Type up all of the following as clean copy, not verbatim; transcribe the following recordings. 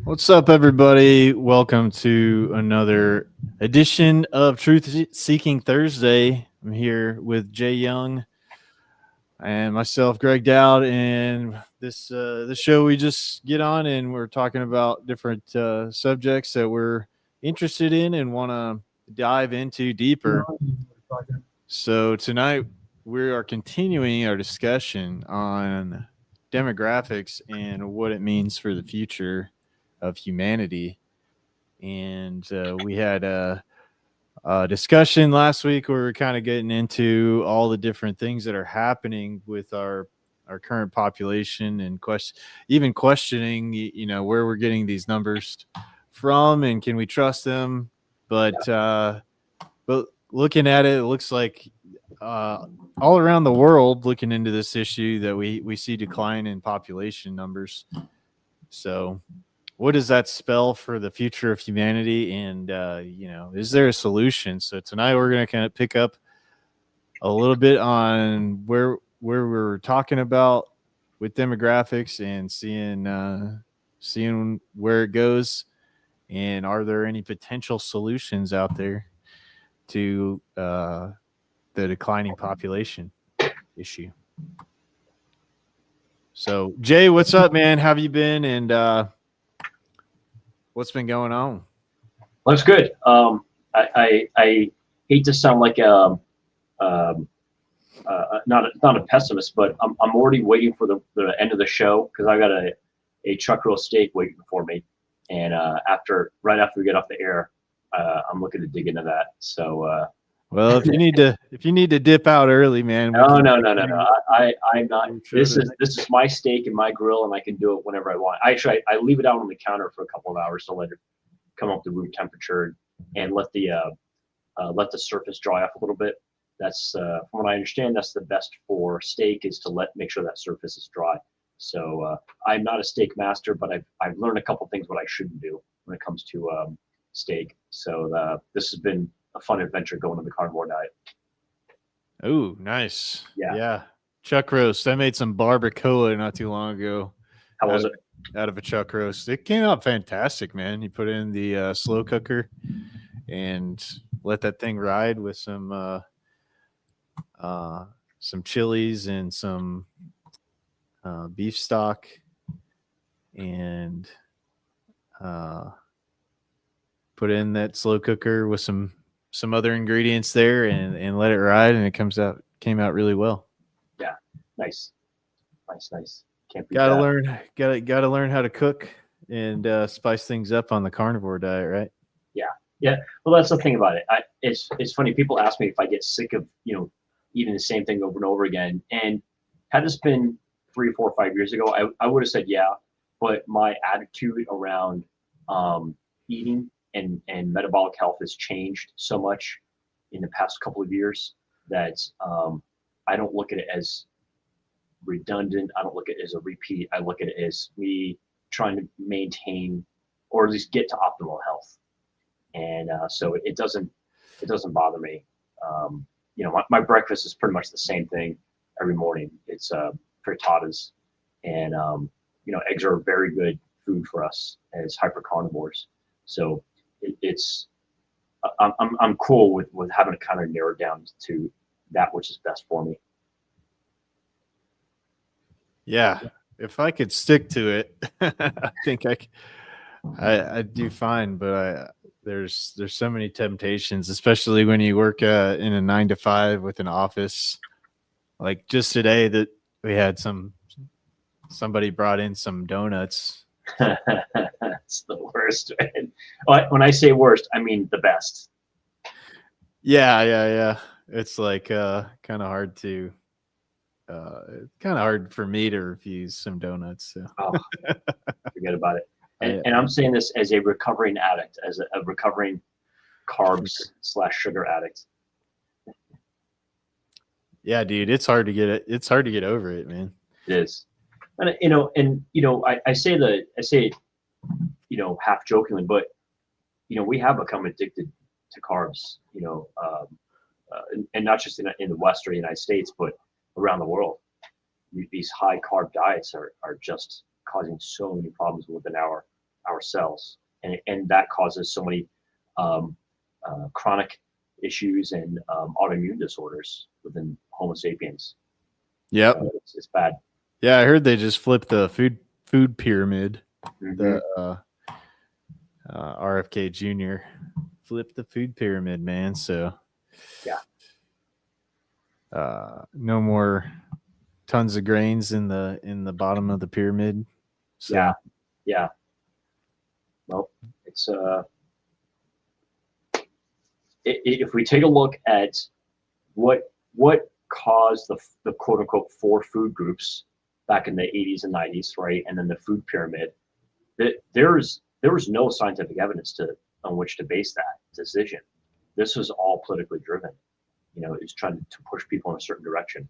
What's up, everybody? Welcome to another edition of Truth Seeking Thursday. I'm here with Jay Young and myself, Greg Dowd, and this show we just get on and we're talking about different subjects that we're interested in and want to dive into deeper. So tonight we are continuing our discussion on demographics and what it means for the future of humanity. And we had a discussion last week where we are kind of getting into all the different things that are happening with our current population and even questioning, where we're getting these numbers from and can we trust them? But looking at it, it looks like all around the world, looking into this issue, that we see decline in population numbers. So what does that spell for the future of humanity? And, is there a solution? So tonight we're going to kind of pick up a little bit on where we're talking about with demographics and seeing where it goes. And are there any potential solutions out there to the declining population issue? So, Jay, what's up, man? How have you been? And what's been going on? Well, that's good. I hate to sound like not a pessimist, but I'm already waiting for the end of the show because I got a chuck roast steak waiting for me, and right after we get off the air, I'm looking to dig into that. So. Well, if you need to dip out early, man. No. I'm not. This is my steak and my grill, and I can do it whenever I want. Actually, I leave it out on the counter for a couple of hours to let it come up to room temperature and let the surface dry off a little bit. That's from what I understand, that's the best for steak, is to make sure that surface is dry. So I'm not a steak master, but I've learned a couple things what I shouldn't do when it comes to steak. So this has been a fun adventure going to the carnivore diet. Oh, nice. Yeah. Chuck roast. I made some barbacoa not too long ago. How was it? Out of a chuck roast. It came out fantastic, man. You put it in the slow cooker and let that thing ride with some chilies and some beef stock and put in that slow cooker with some other ingredients there and let it ride, and it came out really well. Yeah. Nice. Can't beat gotta that. gotta learn how to cook and spice things up on the carnivore diet, right? Yeah. Well, that's the thing about it. It's funny. People ask me if I get sick of eating the same thing over and over again. And had this been 3, 4, 5 years ago, I would have said yeah. But my attitude around eating and metabolic health has changed so much in the past couple of years that I don't look at it as redundant. I don't look at it as a repeat. I look at it as me trying to maintain or at least get to optimal health. And so it doesn't bother me. My breakfast is pretty much the same thing every morning. It's frittatas, and eggs are a very good food for us as hypercarnivores. So I'm cool with having to kind of narrow it down to that which is best for me. Yeah, if I could stick to it, I think I do fine. But there's so many temptations, especially when you work in a 9 to 5 with an office. Like just today, that we had somebody brought in some donuts. That's the worst, man. When I say worst, I mean the best. Yeah. It's like kind of hard to. It's kind of hard for me to refuse some donuts. So. Oh, forget about it. And I'm saying this as a recovering addict, as a recovering carbs/sugar addict. Yeah, dude, it's hard to get it. It's hard to get over it, man. It is. And I say it, half jokingly, but we have become addicted to carbs, and not just in the Western United States, but around the world. These high carb diets are just causing so many problems within our our cells, and that causes so many chronic issues and autoimmune disorders within Homo sapiens. Yep. It's bad. Yeah, I heard they just flipped the food pyramid. Mhm. The RFK Jr. flipped the food pyramid, man. So Yeah. No more tons of grains in the bottom of the pyramid. So. Yeah. Well, it's if we take a look at what caused the quote unquote four food groups back in the 80s and 90s, right, and then the food pyramid, that there was no scientific evidence on which to base that decision. This was all politically driven. It's trying to push people in a certain direction.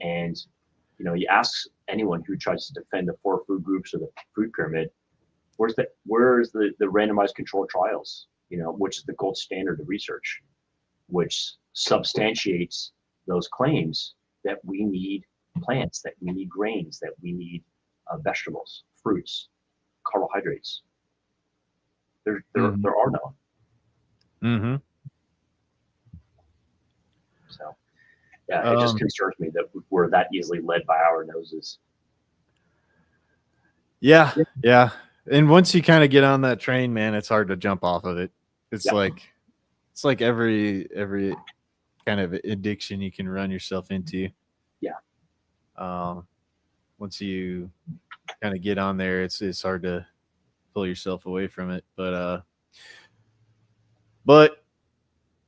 And you ask anyone who tries to defend the four food groups or the food pyramid, where's the randomized controlled trials, which is the gold standard of research, which substantiates those claims that we need plants, that we need grains, that we need vegetables, fruits, carbohydrates. There are none. Mm-hmm. So, yeah, it just concerns me that we're that easily led by our noses. Yeah. And once you kind of get on that train, man, it's hard to jump off of it. It's like every kind of addiction you can run yourself into. Yeah. Once you kind of get on there, it's hard to pull yourself away from it. But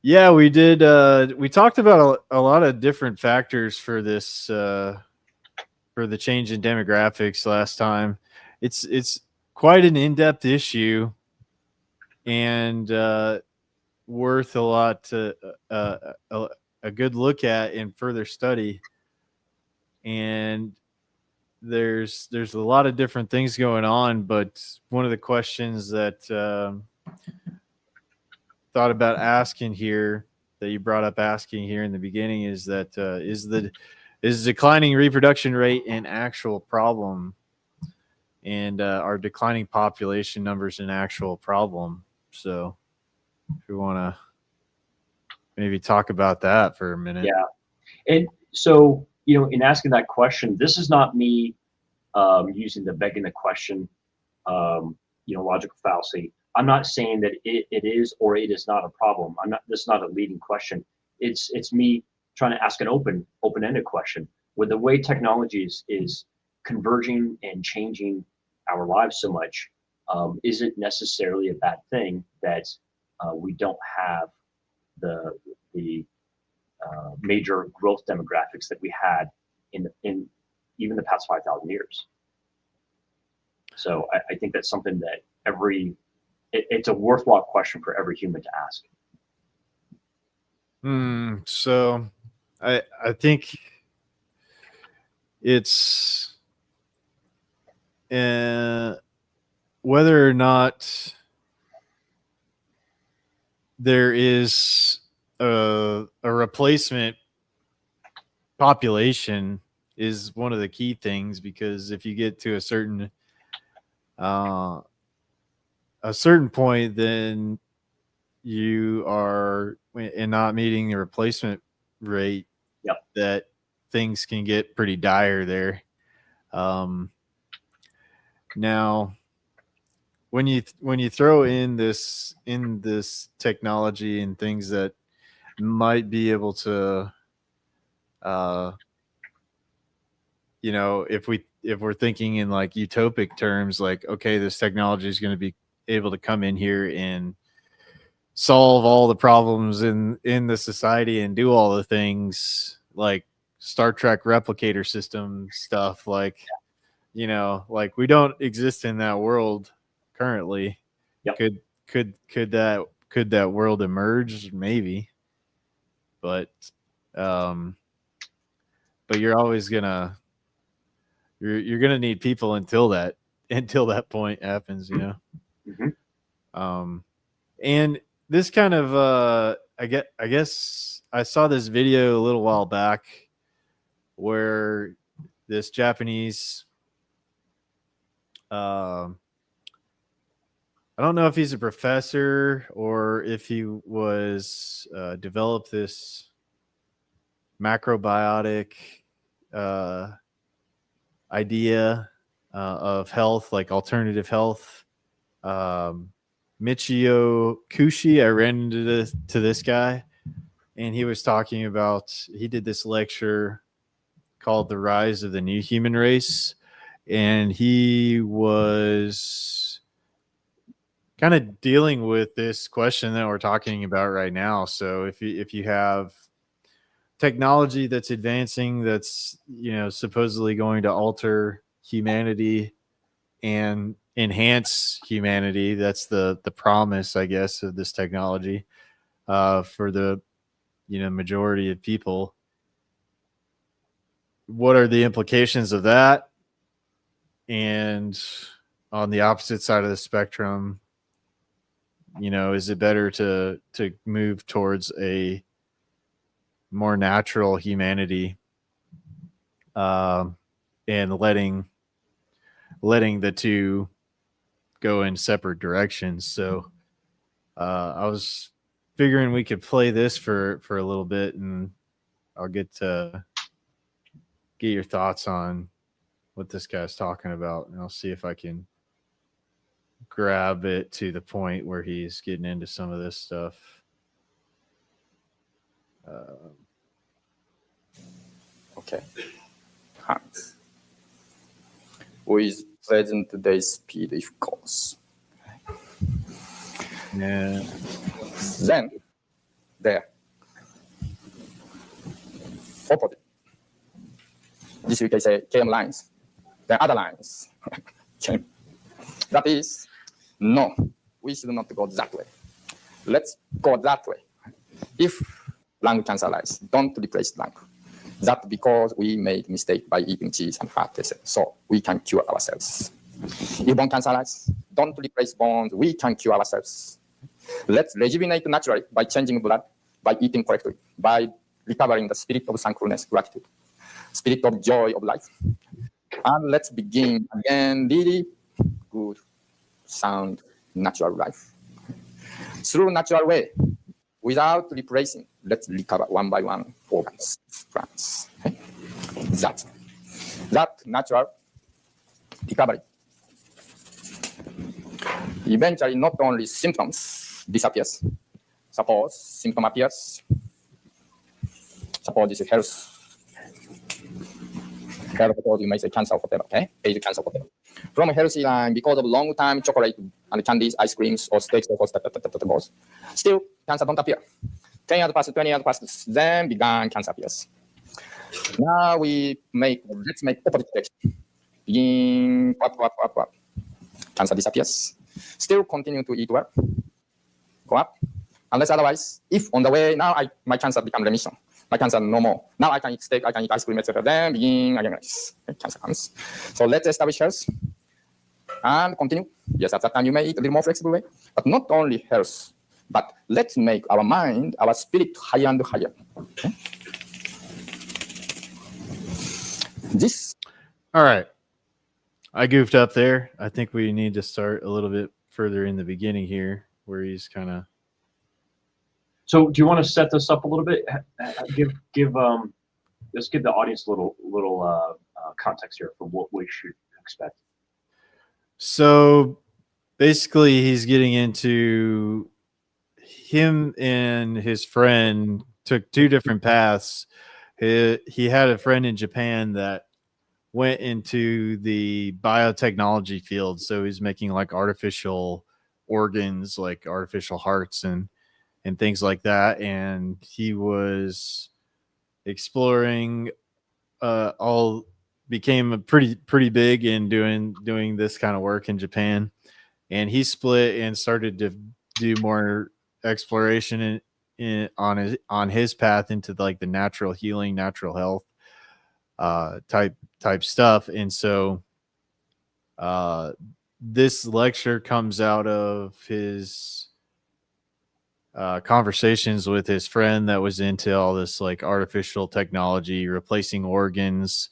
yeah, we did. We talked about a lot of different factors for this for the change in demographics last time. It's quite an in-depth issue, and worth a lot to a good look at and further study. And there's a lot of different things going on, but one of the questions that thought about asking here, that you brought up asking here in the beginning, is that is declining reproduction rate an actual problem, and are declining population numbers an actual problem? So if we want to maybe talk about that for a minute. Yeah. And so, in asking that question, this is not me using the begging the question, logical fallacy. I'm not saying that it is or it is not a problem. This is not a leading question. It's me trying to ask an open-ended question. With the way technology is converging and changing our lives so much, is it necessarily a bad thing that we don't have the major growth demographics that we had in even the past 5,000 years? So I think that's something that it's a worthwhile question for every human to ask. So I think it's whether or not there is a replacement population is one of the key things, because if you get to a certain point, then you are not meeting the replacement rate. Yep. That things can get pretty dire there. Now, when you throw in this technology and things that might be able to, if we're thinking in like utopic terms, like, okay, this technology is going to be able to come in here and solve all the problems in the society and do all the things like Star Trek replicator system stuff, like, like we don't exist in that world currently. Yep. Could that world emerge? Maybe. But you're always gonna you're gonna need people until that point happens, Mm-hmm. And this kind of I guess I saw this video a little while back where this Japanese I don't know if he's a professor or if he was developed this macrobiotic idea of health, like alternative health. Michio Kushi, I ran into this guy, and he was talking about, he did this lecture called The Rise of the New Human Race, and he was kind of dealing with this question that we're talking about right now. So if you have technology that's advancing, that's, you know, supposedly going to alter humanity and enhance humanity, that's the promise, I guess, of this technology for the, you know, majority of people. What are the implications of that? And on the opposite side of the spectrum, you know, is it better to move towards a more natural humanity, and letting the two go in separate directions? So I was figuring we could play this for a little bit, and I'll get your thoughts on what this guy's talking about, and I'll see if I can grab it to the point where he's getting into some of this stuff. Okay. Hands. With present day speed, of course. Yeah. Then, there. Opposite. This we can say KM lines. Then other lines. Okay. That is, no, we should not go that way. Let's go that way. If lung cancer lies, don't replace lung. That's because we made mistake by eating cheese and fat, so we can cure ourselves. If bone cancer lies, don't replace bones, we can cure ourselves. Let's rejuvenate naturally by changing blood, by eating correctly, by recovering the spirit of thankfulness, gratitude, spirit of joy of life. And let's begin again really good, sound, natural life. Through natural way, without replacing, let's recover one by one organs, plants. Okay? That natural recovery. Eventually, not only symptoms disappears. Suppose symptom appears. Suppose this is health. Suppose you may say cancer, whatever. Okay, age cancer, whatever. From a healthy line, because of long time chocolate and candies, ice creams, or steaks, or still cancer don't appear. 10 years past, 20 years past, then began cancer appears. Now let's make opposite direction. Begin, what. Cancer disappears. Still continue to eat well. Go up. Unless otherwise, if on the way, now my cancer become remission. My cancer no more. Now I can eat steak, I can eat ice cream, etc. Then begin again. Cancer comes. So let's establish health and continue. Yes, at that time you may eat a little more flexible way, but not only health, but let's make our mind, our spirit higher and higher. Okay? This. All right. I goofed up there. I think we need to start a little bit further in the beginning here, where he's kind of. So, do you want to set this up a little bit? Let's give the audience a little context here for what we should expect. So, basically, he's getting into him and his friend took two different paths. He had a friend in Japan that went into the biotechnology field, so he's making like artificial organs, like artificial hearts and things like that. And he was exploring, became pretty big in doing this kind of work in Japan. And he split and started to do more exploration on his path into like the natural healing, natural health type stuff. And so this lecture comes out of his conversations with his friend that was into all this like artificial technology, replacing organs,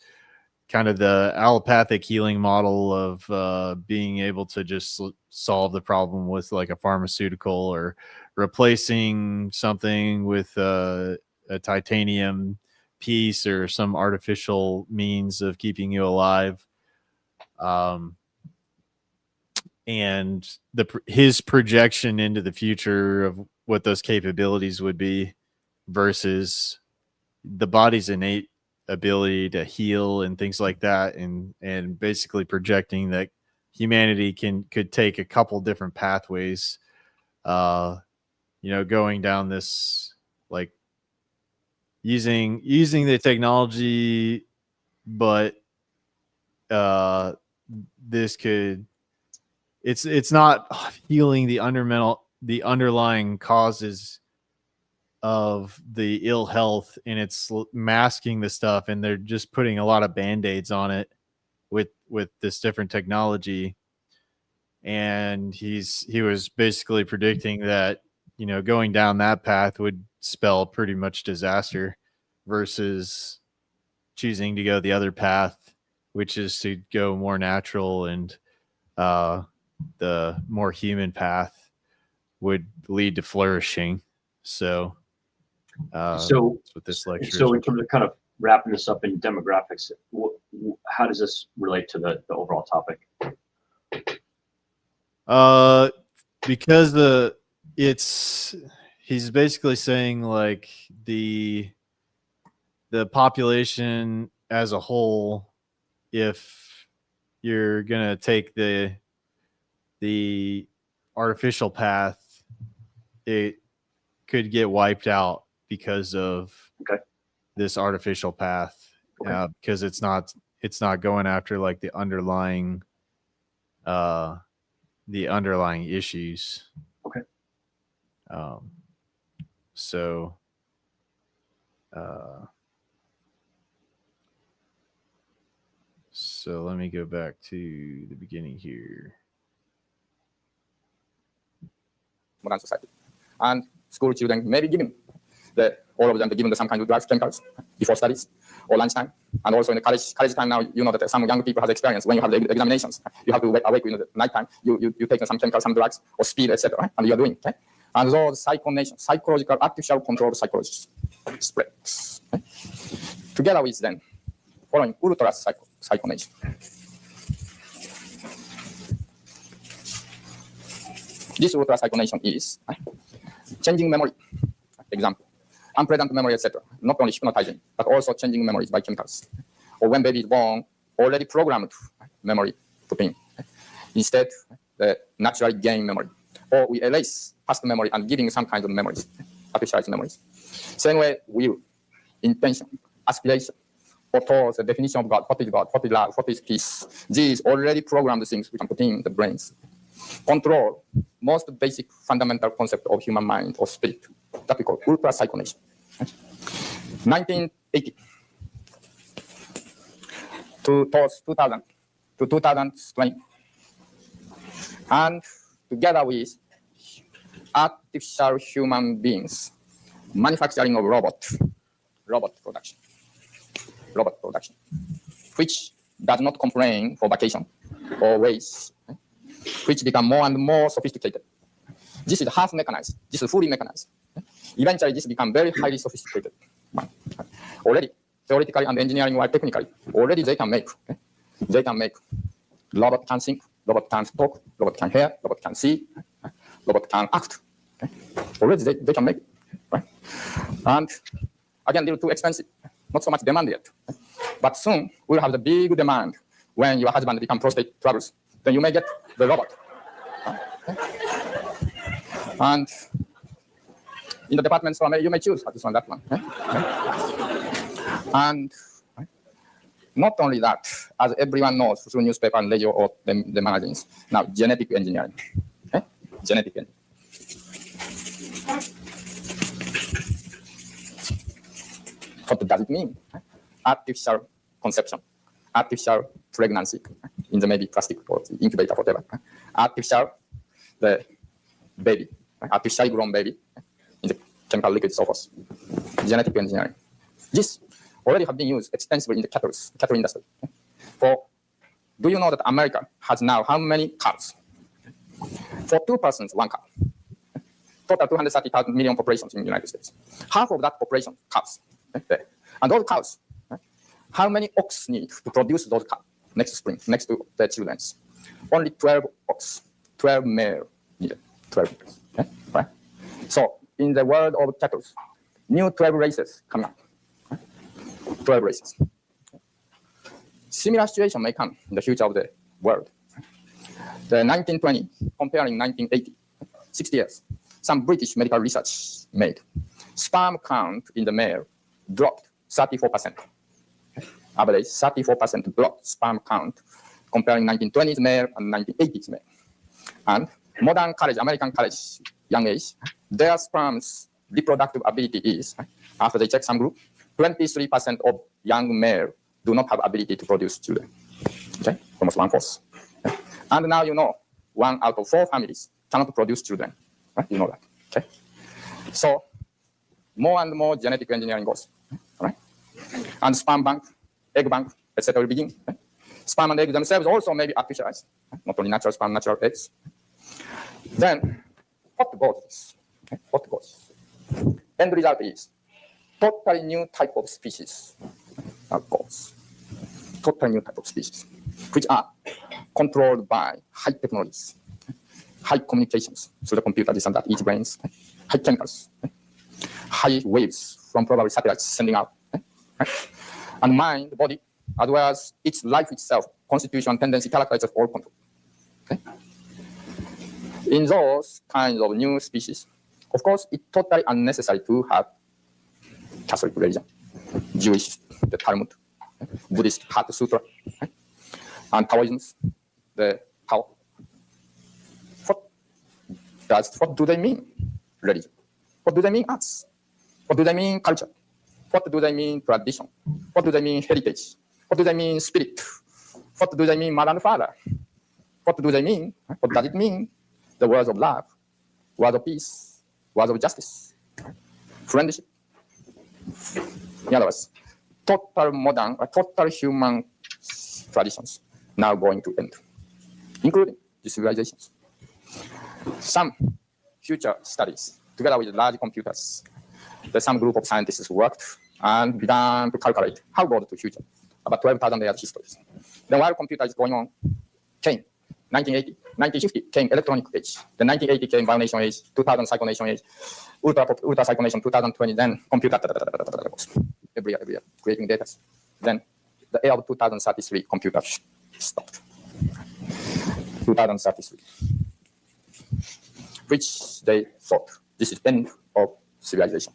kind of the allopathic healing model of being able to just solve the problem with like a pharmaceutical or replacing something with a titanium piece or some artificial means of keeping you alive. And his projection into the future of what those capabilities would be versus the body's innate ability to heal and things like that, and basically projecting that humanity could take a couple different pathways, going down this, like using the technology, but this could, it's not healing the underlying causes of the ill health, and it's masking the stuff, and they're just putting a lot of band-aids on it with this different technology. And he was basically predicting that, going down that path would spell pretty much disaster versus choosing to go the other path, which is to go more natural, and the more human path would lead to flourishing. So that's what this lecture is. So in terms of kind of wrapping this up in demographics, how does this relate to the overall topic? Because he's basically saying like the population as a whole, if you're gonna take the artificial path, it could get wiped out because of this artificial path, because it's not going after like the underlying issues. So let me go back to the beginning here. Modern society, and school children may be given all of them be given some kind of drugs, chemicals before studies or lunchtime, and also in the college time now, that some young people have experience when you have the examinations, you have to awake in the nighttime, you take some chemicals, some drugs or speed, etc., right? And you are doing, okay? And those psychological artificial controlled psychologists spreads, okay? Together with them following ultra psychonation. This ultra psychonation is changing memory, example, unpleasant memory, etc. Not only hypnotizing, but also changing memories by chemicals. Or when baby is born, already programmed memory put in. Instead, the naturally gain memory. Or we erase past memory and giving some kind of memories, artificialized memories. Same way, will, intention, aspiration, or towards the definition of God, what is love, what is peace. These already programmed things we can put in the brains. Control, most basic fundamental concept of human mind or spirit, that we call ultra psychonation. 1980 towards 2000 to 2020, and together with artificial human beings, manufacturing of robot production, which does not complain for vacation or waste, which become more and more sophisticated. This is half mechanized. This is fully mechanized. Eventually, this become very highly sophisticated. Already, theoretically and engineering-wise, technically, already they can make. They can make. Robot can think. Robot can talk. Robot can hear. Robot can see. Robot can act. Already, they can make it. Right? And again, they're too expensive. Not so much demand yet. But soon, we'll have the big demand when your husband become prostate troubles. Then you may get the robot. And in the department store, you may choose this one, that one. And not only that, as everyone knows through newspaper and radio or the magazines, now genetic engineering. Genetic engineering. What does it mean? Artificial conception, artificial pregnancy in the maybe plastic or incubator, whatever. Artificial, the baby, artificially grown baby in the chemical liquid, so forth. Genetic engineering. This already have been used extensively in the cattle industry. Do you know that America has now how many cows? For 2 persons, 1 cow. Total 230 million populations in the United States. Half of that population cows. And those cows, how many ox need to produce those cows next spring, next to their children? Only 12 ox, 12 male needed, 12. Right? So in the world of cattle, new 12 races coming up. 12 races. Similar situation may come in the future of the world. The 1920, comparing 1980, 60 years, some British medical research made. Sperm count in the male dropped 34%. Average 34% dropped sperm count comparing 1920s male and 1980s male. And modern college, American college, young age, their sperm's reproductive ability is, after they check some group, 23% of young male do not have ability to produce children. Okay, almost 1/4. And now you know 1 out of 4 families cannot produce children. Right? You know that. Okay. So more and more genetic engineering goes. All right. And sperm bank, egg bank, etc. will begin. Okay? Sperm and egg themselves also may be artificialized. Not only natural sperm, natural eggs. Then what goes? Okay? What goes? End result is totally new type of species goes. Totally new type of species, which are controlled by high technologies, high communications through the computer, this and that, each brains, high chemicals, high waves from probably satellites sending out, and mind, the body, as well as its life itself, constitution, tendency, characteristics, all control. Okay? In those kinds of new species, of course, it's totally unnecessary to have Catholic religion, Jewish, the Talmud, Buddhist Hatha Sutra, and Taoism, the Tao. What do they mean, religion? What do they mean, arts? What do they mean, culture? What do they mean, tradition? What do they mean, heritage? What do they mean, spirit? What do they mean, mother and father? What do they mean? What does it mean? The words of love, words of peace, words of justice, friendship. In other words, total modern, total human traditions now going to end, including the civilizations. Some future studies, together with large computers, some group of scientists worked and began to calculate how goes the future, about 12,000 years history. Then while computer is going on, came 1980, 1950 came electronic age, then 1980 came bio-nation age, 2000 cycle nation age, ultra cycle nation, 2020, then computer, every year, creating data. Then the year of 2033, computer stopped. 2033, which they thought this is end of civilization.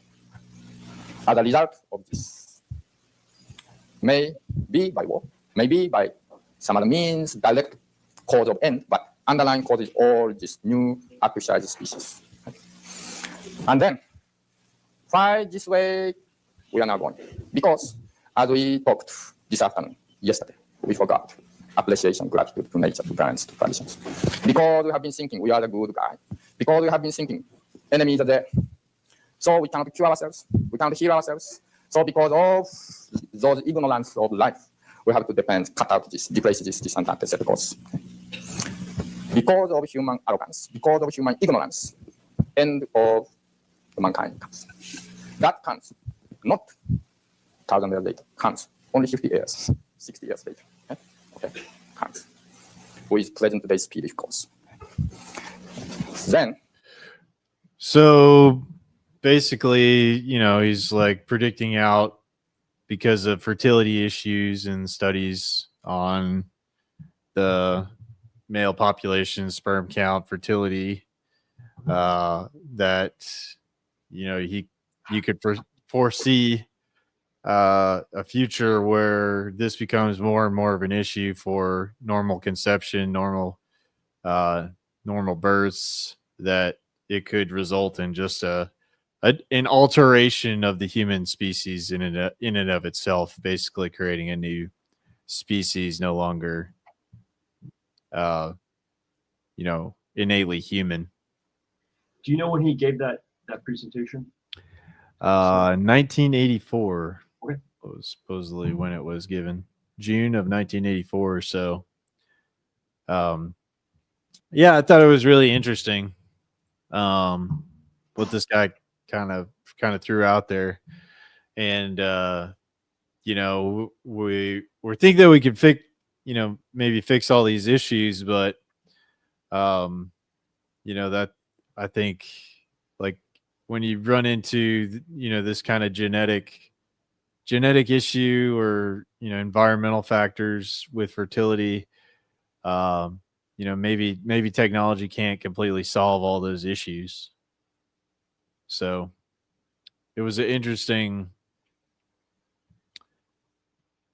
As a result of this, may be by war, maybe by some other means, direct cause of end, but underlying cause is all this new artificial species. And then, why this way we are now going? Because, as we talked this afternoon, yesterday, we forgot appreciation, gratitude to nature, to parents, to traditions. Because we have been thinking we are the good guy. Because we have been thinking enemies are there. So we cannot cure ourselves. We cannot heal ourselves. So because of those ignorance of life, we have to depend, cut out this, replace this and that, etc. Because of human arrogance, because of human ignorance, end of mankind comes. That comes not 1,000 years later, comes only 50 years, 60 years later. Okay, comes with present day speed, of course. Then, so basically, you know, he's like predicting out because of fertility issues and studies on the male population, sperm count, fertility, that, you know, you could foresee a future where this becomes more and more of an issue for normal conception, normal births, that it could result in just an alteration of the human species in and of itself, basically creating a new species, no longer you know, innately human. Do you know when he gave that presentation? 1984 Okay. was supposedly when it was given. June of 1984. So, yeah, I thought it was really interesting what this guy kind of threw out there. And you know, we think that we could fix, you know, maybe fix all these issues, but you know, that I think, like, when you run into, you know, this kind of genetic issue, or, you know, environmental factors with fertility, you know, maybe technology can't completely solve all those issues. So it was an interesting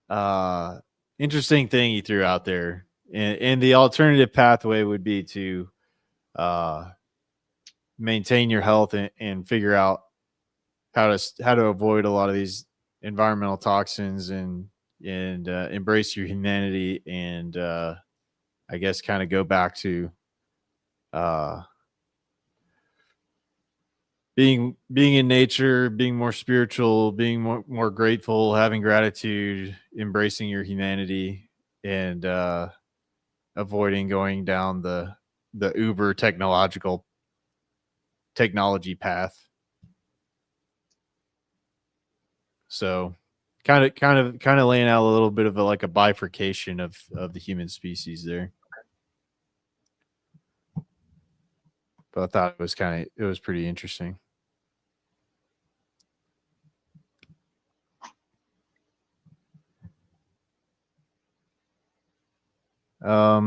thing he threw out there. And the alternative pathway would be to maintain your health and figure out how to avoid a lot of these environmental toxins, and embrace your humanity, and I guess kind of go back to being in nature, being more spiritual, being more grateful, having gratitude, embracing your humanity, and avoiding going down the uber technology path. So kind of laying out a little bit of a bifurcation of the human species there. But I thought it was pretty interesting. I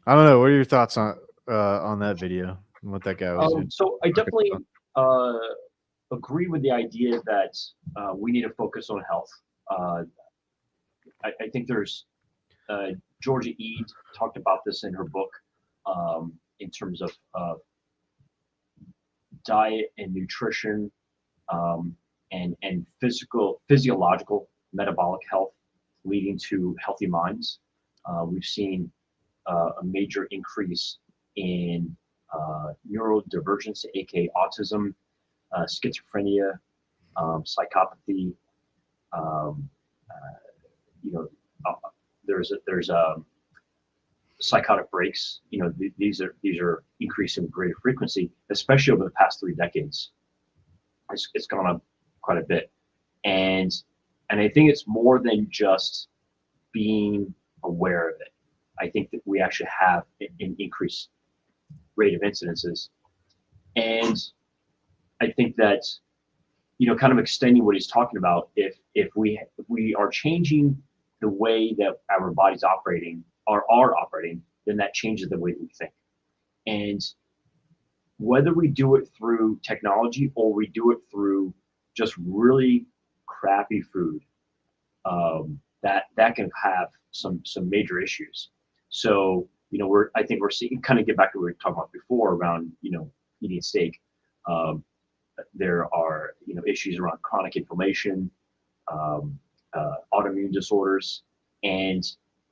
don't know. What are your thoughts on that video and what that guy was doing? So I definitely agree with the idea that we need to focus on health. I think there's Georgia Ede talked about this in her book, in terms of diet and nutrition, and physiological metabolic health leading to healthy minds. We've seen a major increase in neurodivergence, aka autism, schizophrenia, psychopathy. You know, there's psychotic breaks. You know, these are increasing with greater frequency, especially over the past 3 decades. It's gone up quite a bit, and I think it's more than just being aware of it. I think that we actually have an increased rate of incidences, and I think that, you know, kind of extending what he's talking about, if we are changing the way that our bodies are operating, then that changes the way that we think. And whether we do it through technology or we do it through just really crappy food, that can have some major issues. So, you know, I think we're seeing, kind of get back to what we were talking about before around, you know, eating steak. There are, you know, issues around chronic inflammation, autoimmune disorders, and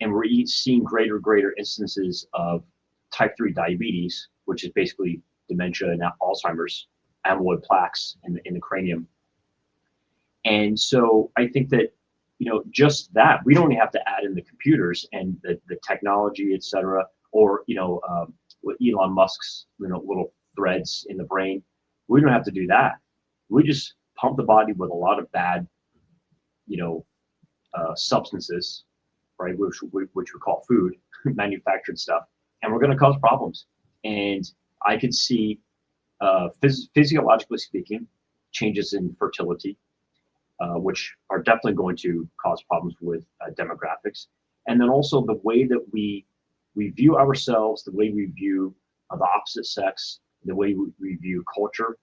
we're seeing greater instances of type 3 diabetes, which is basically dementia and Alzheimer's, amyloid plaques in the cranium. And so I think that, you know, just that, we don't have to add in the computers and the technology, et cetera, or, you know, with Elon Musk's, you know, little threads in the brain. We don't have to do that. We just pump the body with a lot of bad, you know, substances, right, which we call food, manufactured stuff, and we're going to cause problems. And I can see, physiologically speaking, changes in fertility, which are definitely going to cause problems with demographics. And then also the way that we view ourselves, the way we view the opposite sex, the way we view culture.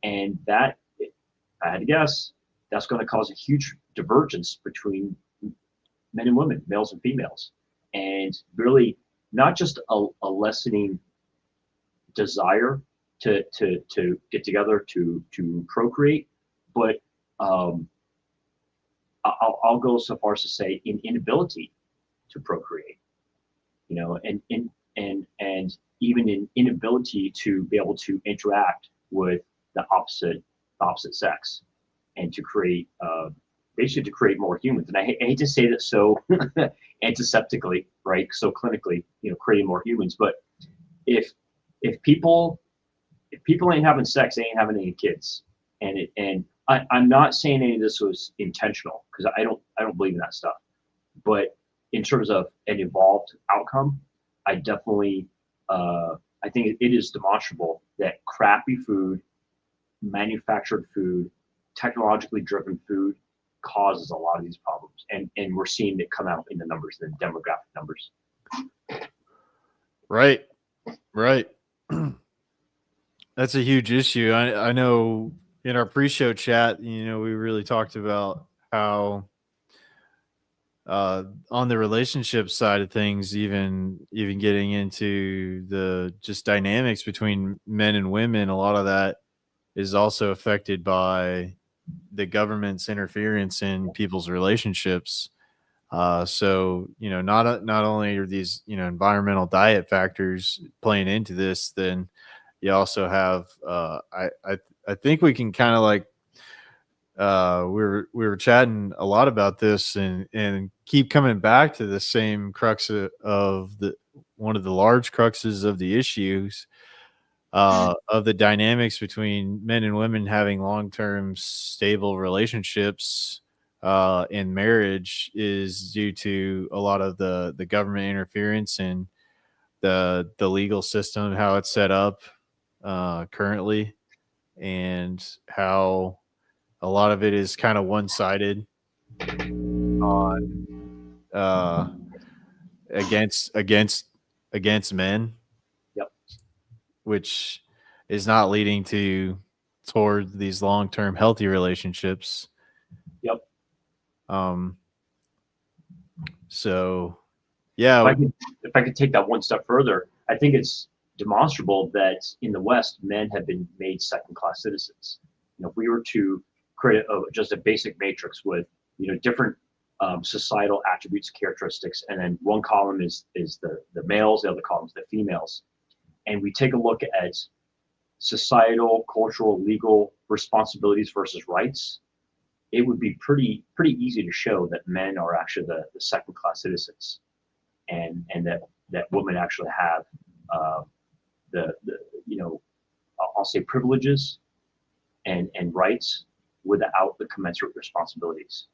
And that, I had to guess, that's going to cause a huge divergence between men and women, males and females. And really not just a lessening desire to get together to procreate, but I'll go so far as to say an inability to procreate, you know, and even an inability to be able to interact with the opposite sex, and to create basically to create more humans. And I hate to say that so antiseptically, right? So clinically, creating more humans. But if people ain't having sex, they ain't having any kids. And I'm not saying any of this was intentional, because I don't believe in that stuff. But in terms of an evolved outcome, I definitely I think it is demonstrable that crappy food, manufactured food, technologically driven food causes a lot of these problems, and we're seeing it come out in the numbers, the demographic numbers. Right. That's a huge issue. I know in our pre-show chat, we really talked about how on the relationship side of things, even getting into the just dynamics between men and women, a lot of that is also affected by the government's interference in people's relationships. So not only are these environmental diet factors playing into this, then you also have I think we can kind of like we were chatting a lot about this and keep coming back to the same crux of the one of the large cruxes of the issues of the dynamics between men and women having long-term stable relationships in marriage is due to a lot of the government interference and the legal system, how it's set up currently, and how a lot of it is kind of one-sided on against men. Yep. Which is not leading toward these long-term healthy relationships. Yep. So yeah, if I could take that one step further, I think it's demonstrable that in the West, men have been made second-class citizens. If we were to create just a basic matrix with different societal attributes, characteristics, and then one column is the males, the other column is the females, and we take a look at societal, cultural, legal responsibilities versus rights, it would be pretty easy to show that men are actually the second-class citizens, and that women actually have the I'll say privileges and rights without the commensurate responsibilities.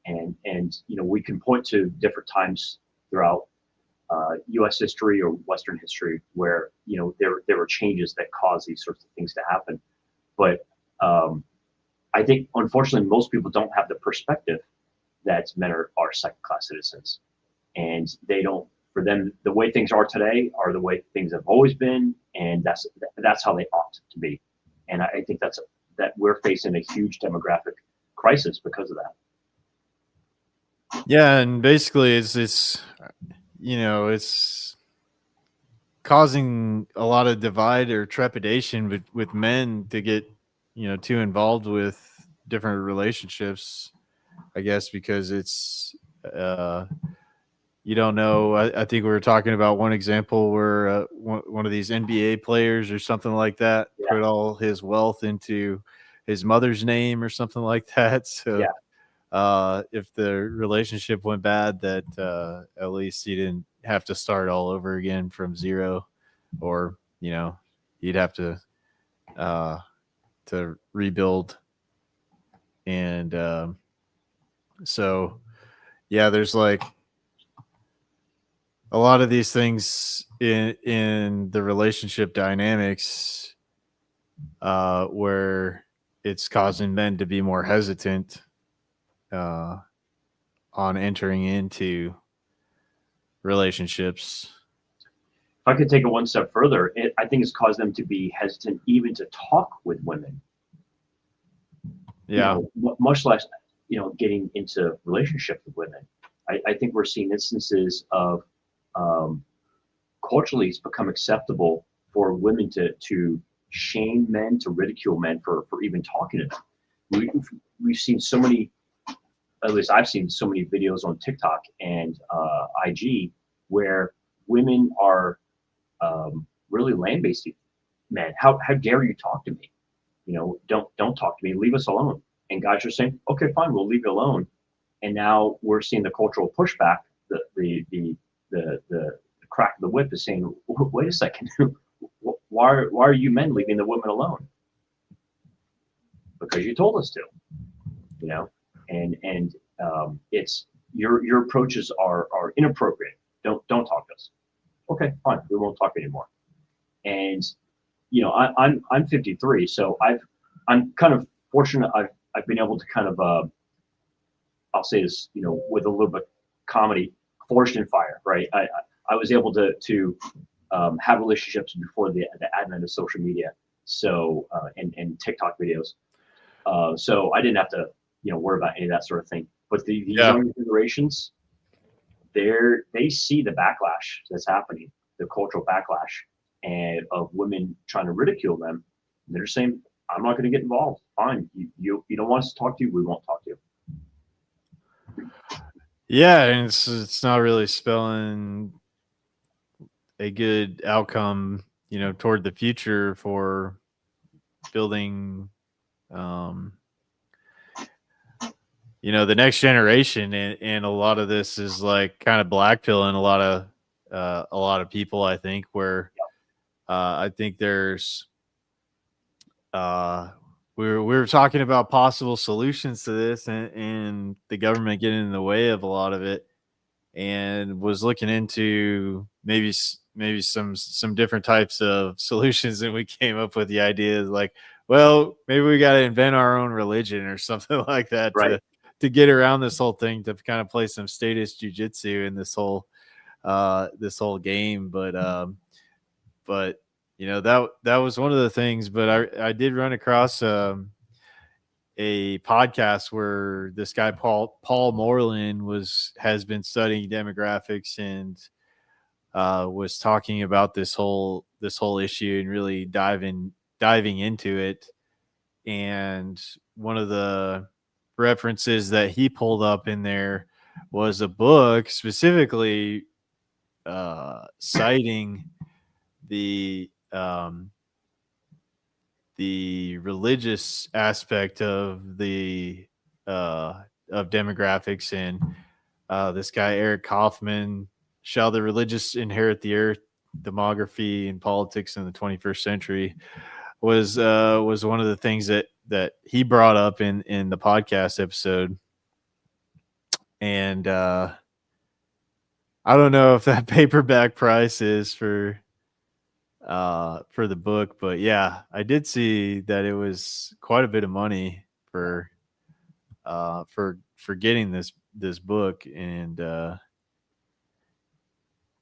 And we can point to different times throughout U.S. history or Western history where there were changes that caused these sorts of things to happen. But I think unfortunately most people don't have the perspective that men are second-class citizens, and they don't. For them, the way things are today are the way things have always been, and that's how they ought to be. And I think that we're facing a huge demographic crisis because of that. Yeah, and basically it's causing a lot of divide or trepidation with men to get too involved with different relationships, I guess, because it's you don't know. I think we were talking about one example where one of these NBA players or something like that put all his wealth into his mother's name or something like that. So if the relationship went bad, that at least he didn't have to start all over again from zero, or he'd have to rebuild. And so yeah, there's like a lot of these things in the relationship dynamics where it's causing men to be more hesitant on entering into relationships. If I could take it one step further, I think it's caused them to be hesitant even to talk with women. Yeah. Much less, getting into relationships with women. I think we're seeing instances of culturally it's become acceptable for women to shame men, to ridicule men for even talking to them. We've seen so many, at least I've seen so many videos on TikTok and IG where women are really lambasting men. How dare you talk to me? Don't talk to me. Leave us alone. and guys are saying, okay, fine, we'll leave you alone. And now we're seeing the cultural pushback. The crack of the whip is saying, wait a second, why are you men leaving the women alone? Because you told us to, you know, and it's your approaches are inappropriate. Don't talk to us. Okay, fine, we won't talk anymore. And you know, I'm 53, so I'm kind of fortunate. I've been able to kind of I'll say this, you know, with a little bit of comedy, forged in fire, right? I was able to have relationships before the advent of social media, so and TikTok videos. So I didn't have to, you know, worry about any of that sort of thing. But the younger generations, they see the backlash that's happening, the cultural backlash, and of women trying to ridicule them. And they're saying, I'm not going to get involved. Fine, you don't want us to talk to you, we won't talk to you. Yeah, and it's not really spelling a good outcome, you know, toward the future for building, you know, the next generation. And a lot of this is like kind of blackpilling a lot of people, I think, where I think there's we were talking about possible solutions to this, and the government getting in the way of a lot of it, and was looking into maybe some different types of solutions, and we came up with the idea of like, well, maybe we got to invent our own religion or something like that, right, to get around this whole thing, to kind of play some status jujitsu in this whole game. But you know, that was one of the things. But I did run across a podcast where this guy Paul Moreland has been studying demographics, and was talking about this whole issue and really diving into it. And one of the references that he pulled up in there was a book specifically citing the religious aspect of of demographics. And this guy Eric Kaufman, Shall the Religious Inherit the Earth? Demography and Politics in the 21st Century, was one of the things that he brought up in the podcast episode. And I don't know if that paperback price is for the book, but yeah, I did see that it was quite a bit of money for getting this book. And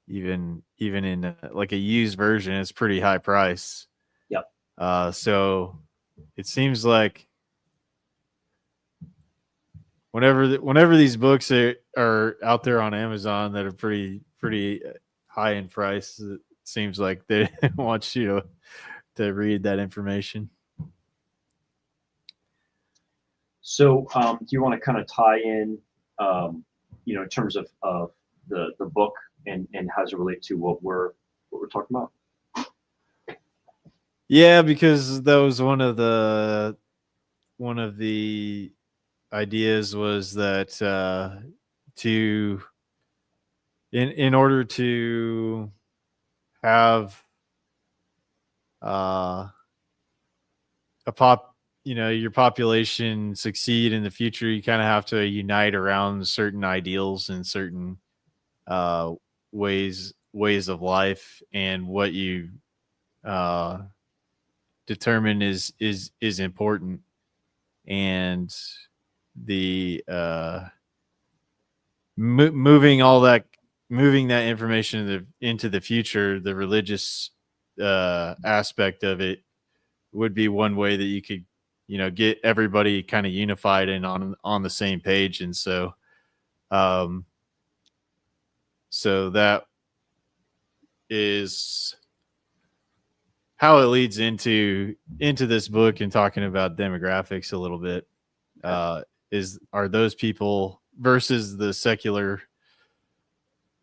even in like a used version, it's pretty high price. Yep. So it seems like whenever these books are out there on Amazon that are pretty high in price, it seems like they want you to read that information. So do you want to kind of tie in, you know, in terms of the book and how does it relate to what we're talking about? Yeah, because that was one of the ideas, was that in order to have your population succeed in the future, you kind of have to unite around certain ideals and certain ways of life, and what you determine is important. And the moving that information into the future, the religious aspect of it would be one way that you could, you know, get everybody kind of unified and on the same page. And so that is how it leads into this book, and talking about demographics a little bit. Are those people versus the secular,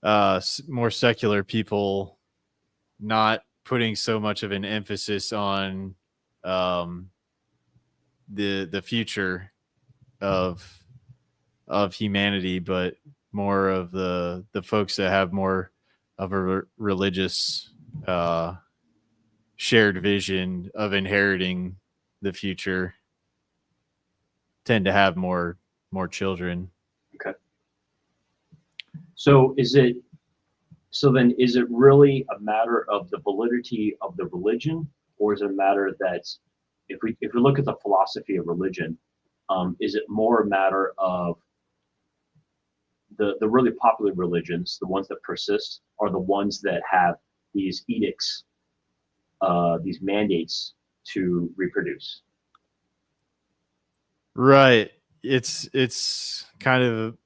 more secular people, not putting so much of an emphasis on the future, of humanity, but more of the folks that have more of a religious shared vision of inheriting the future tend to have more children. Okay. So is it really a matter of the validity of the religion, or is it a matter that if we look at the philosophy of religion, is it more a matter of the really popular religions, the ones that persist, are the ones that have these edicts, these mandates to reproduce? Right. It's kind of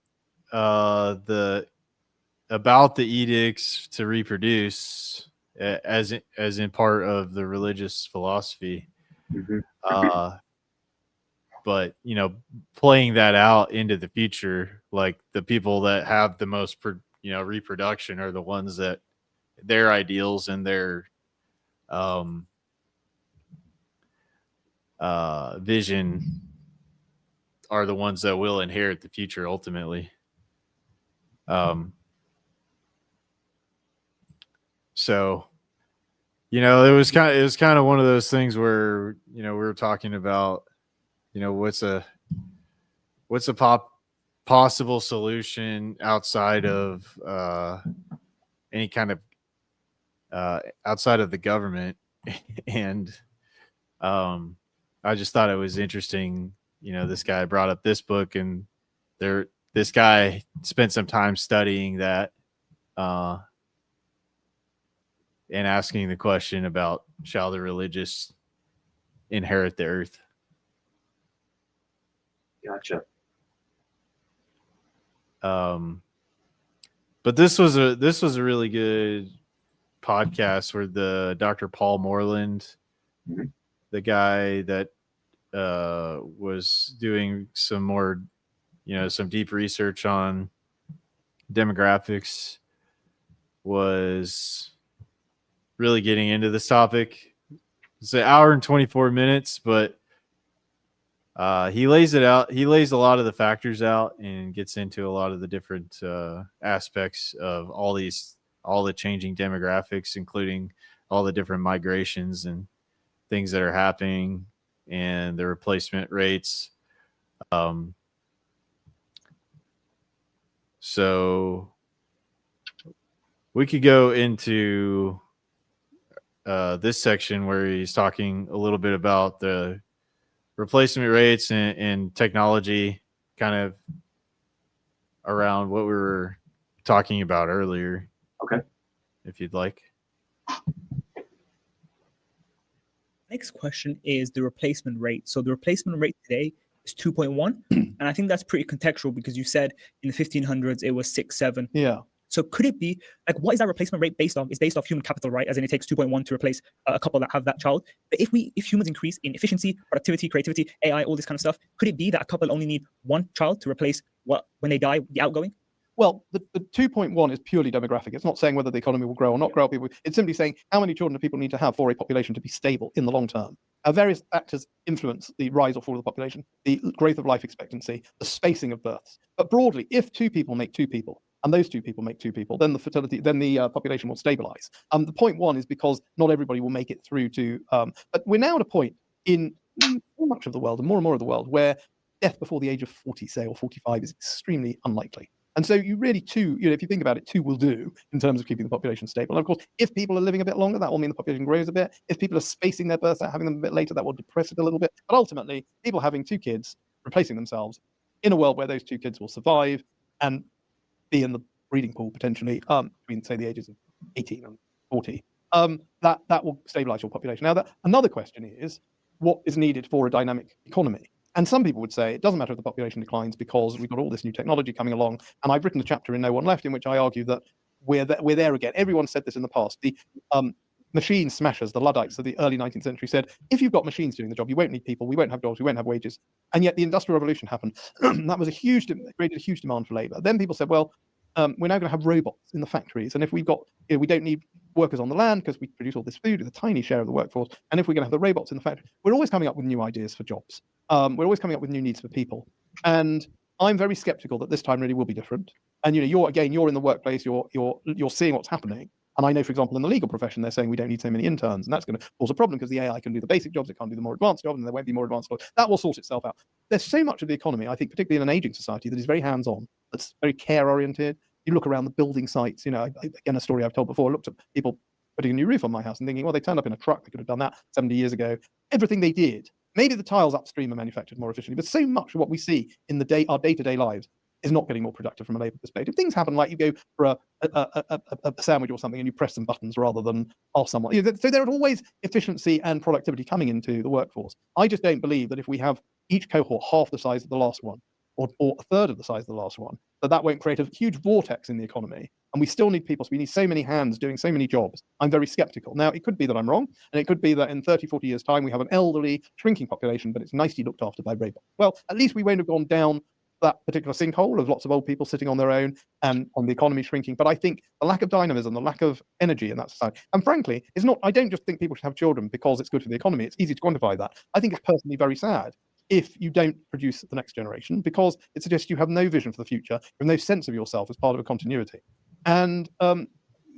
about the edicts to reproduce as in part of the religious philosophy. Mm-hmm. But playing that out into the future, like the people that have the most reproduction are the ones that their ideals and their vision are the ones that will inherit the future ultimately. So, it was kind of one of those things where, we were talking about, what's a possible solution outside of any kind of outside of the government. And I just thought it was interesting. This guy brought up this book, and this guy spent some time studying that and asking the question about, shall the religious inherit the earth? Gotcha. But this was a really good podcast where the Dr. Paul Moreland, mm-hmm. the guy that was doing some more, some deep research on demographics, was really getting into this topic. It's an hour and 24 minutes, but he lays it out. He lays a lot of the factors out and gets into a lot of the different aspects of all the changing demographics, including all the different migrations and things that are happening and the replacement rates. So we could go into this section where he's talking a little bit about the replacement rates and technology, kind of around what we were talking about earlier. Okay. If you'd like. Next question is the replacement rate. So the replacement rate today is 2.1. And I think that's pretty contextual because you said in the 1500s it was 6, 7. Yeah. So could it be, like, what is that replacement rate based on? It's based off human capital, right? As in it takes 2.1 to replace a couple that have that child. But if humans increase in efficiency, productivity, creativity, AI, all this kind of stuff, could it be that a couple only need one child to replace what, when they die, the outgoing? Well, the 2.1 is purely demographic. It's not saying whether the economy will grow or not grow. It's simply saying how many children do people need to have for a population to be stable in the long term. Various factors influence the rise or fall of the population, the growth of life expectancy, the spacing of births. But broadly, if 2 people make 2 people, and those 2 people make 2 people, then the population will stabilize. The 0.1 is because not everybody will make it through to. But we're now at a point in much of the world, and more of the world, where death before the age of 40, say, or 45 is extremely unlikely. And so you really, if you think about it, 2 will do in terms of keeping the population stable. And of course, if people are living a bit longer, that will mean the population grows a bit. If people are spacing their births out, having them a bit later, that will depress it a little bit. But ultimately, people having 2 kids, replacing themselves in a world where those 2 kids will survive and be in the breeding pool potentially between, say, the ages of 18 and 40, that will stabilize your population. Now, another question is, what is needed for a dynamic economy? And some people would say it doesn't matter if the population declines because we've got all this new technology coming along. And I've written a chapter in No One Left in which I argue that we're there again. Everyone said this in the past. The machine smashers, the Luddites of the early 19th century said, if you've got machines doing the job, you won't need people, we won't have jobs, we won't have wages. And yet the Industrial Revolution happened. That was created a huge demand for labor. Then people said, well, we're now going to have robots in the factories. And if we've got, we don't need workers on the land because we produce all this food with a tiny share of the workforce. And if we're going to have the robots in the factory, we're always coming up with new ideas for jobs. We're always coming up with new needs for people. And I'm very skeptical that this time really will be different. And you're in the workplace, you're seeing what's happening. And I know, for example, in the legal profession, they're saying we don't need so many interns, and that's going to cause a problem because the AI can do the basic jobs, it can't do the more advanced jobs, and there won't be more advanced jobs. That will sort itself out. There's so much of the economy, I think, particularly in an aging society, that is very hands-on, that's very care-oriented. You look around the building sites, again, a story I've told before, I looked at people putting a new roof on my house and thinking, well, they turned up in a truck, they could have done that 70 years ago. Everything they did, maybe the tiles upstream are manufactured more efficiently, but so much of what we see in our day-to-day lives is not getting more productive from a labor perspective. Things happen like you go for a sandwich or something and you press some buttons rather than ask someone. So there are always efficiency and productivity coming into the workforce. I just don't believe that if we have each cohort half the size of the last one, or a third of the size of the last one, that won't create a huge vortex in the economy. And we still need people. So we need so many hands doing so many jobs. I'm very skeptical. Now, it could be that I'm wrong, and it could be that in 30, 40 years' time, we have an elderly, shrinking population, but it's nicely looked after by robots. Well, at least we won't have gone down that particular sinkhole of lots of old people sitting on their own and on the economy shrinking. But I think the lack of dynamism, the lack of energy in that society, and frankly, it's not, I don't just think people should have children because it's good for the economy. It's easy to quantify that. I think it's personally very sad if you don't produce the next generation, because it suggests you have no vision for the future, you have no sense of yourself as part of a continuity. And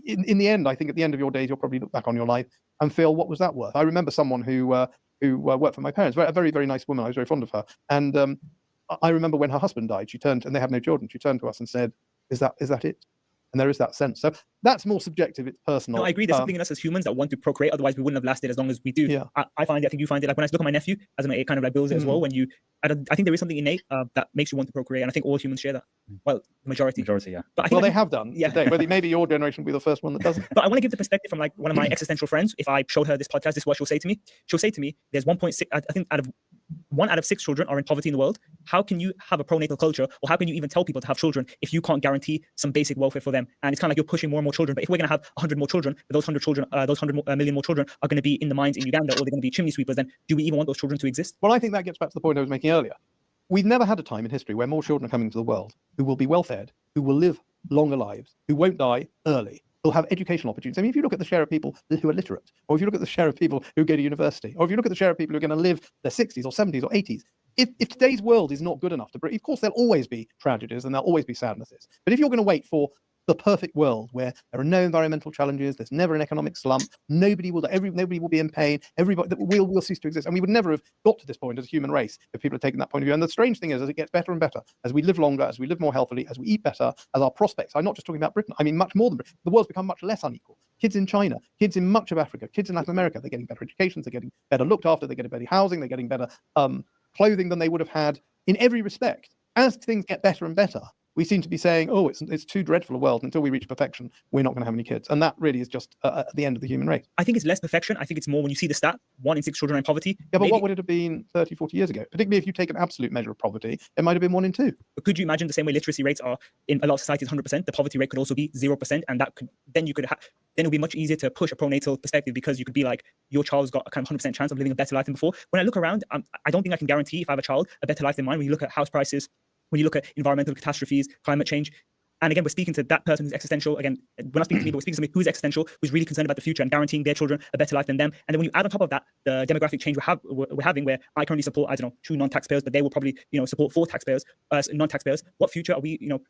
in the end, I think at the end of your days, you'll probably look back on your life and feel, what was that worth? I remember someone who worked for my parents, a very, very nice woman. I was very fond of her. And I remember when her husband died, she turned, and they had no children, she turned to us and said, is that it? And there is that sense. So that's more subjective, it's personal. No, I agree. There's something in us as humans that want to procreate, otherwise we wouldn't have lasted as long as we do. Yeah. I think you find it, like when I look at my nephew, as it kind of like builds it as well, I think there is something innate that makes you want to procreate, and I think all humans share that. Well, the majority, yeah. But they have done. Yeah. Today. Maybe your generation will be the first one that doesn't. But I want to give the perspective from like one of my existential friends. If I showed her this podcast, this is what she'll say to me. She'll say to me, there's 1.6, I think one out of 6 children are in poverty in the world. How can you have a pronatal culture, or how can you even tell people to have children if you can't guarantee some basic welfare for them? And it's kind of like you're pushing more and more children. But if we're going to have 100 more children, those 100 million more children are going to be in the mines in Uganda, or they're going to be chimney sweepers, then do we even want those children to exist? Well, I think that gets back to the point I was making earlier. We've never had a time in history where more children are coming into the world who will be well-fed, who will live longer lives, who won't die early, who'll have educational opportunities. I mean, if you look at the share of people who are literate, or if you look at the share of people who go to university, or if you look at the share of people who are going to live their 60s or 70s or 80s, if today's world is not good enough to bring, of course, there'll always be tragedies and there'll always be sadnesses. But if you're going to wait for the perfect world where there are no environmental challenges, there's never an economic slump, nobody will be in pain, everybody will cease to exist. And we would never have got to this point as a human race if people had taken that point of view. And the strange thing is, as it gets better and better, as we live longer, as we live more healthily, as we eat better, as our prospects, I'm not just talking about Britain, I mean much more than Britain, the world's become much less unequal. Kids in China, kids in much of Africa, kids in Latin America, they're getting better educations, they're getting better looked after, they're getting better housing, they're getting better clothing than they would have had in every respect. As things get better and better, we seem to be saying, oh, it's too dreadful a world. Until we reach perfection, we're not going to have any kids. And that really is just at the end of the human race. I think it's less perfection. I think it's more when you see the stat, 1 in 6 children are in poverty. Yeah, but what would it have been 30, 40 years ago? Particularly if you take an absolute measure of poverty, it might have been 1 in 2. But could you imagine the same way literacy rates are in a lot of societies 100%, the poverty rate could also be 0%, and that could then it would be much easier to push a pronatal perspective, because you could be like, your child's got a kind of 100% chance of living a better life than before. When I look around, I don't think I can guarantee, if I have a child, a better life than mine. When you look at house prices, when you look at environmental catastrophes, climate change. And again, we're speaking to that person who's existential. Again, we're not speaking to me, but we're speaking to somebody who's existential, who's really concerned about the future and guaranteeing their children a better life than them. And then when you add on top of that, the demographic change we're having, where I currently support, 2 non-taxpayers, but they will probably, support 4 non-taxpayers. What future are we, even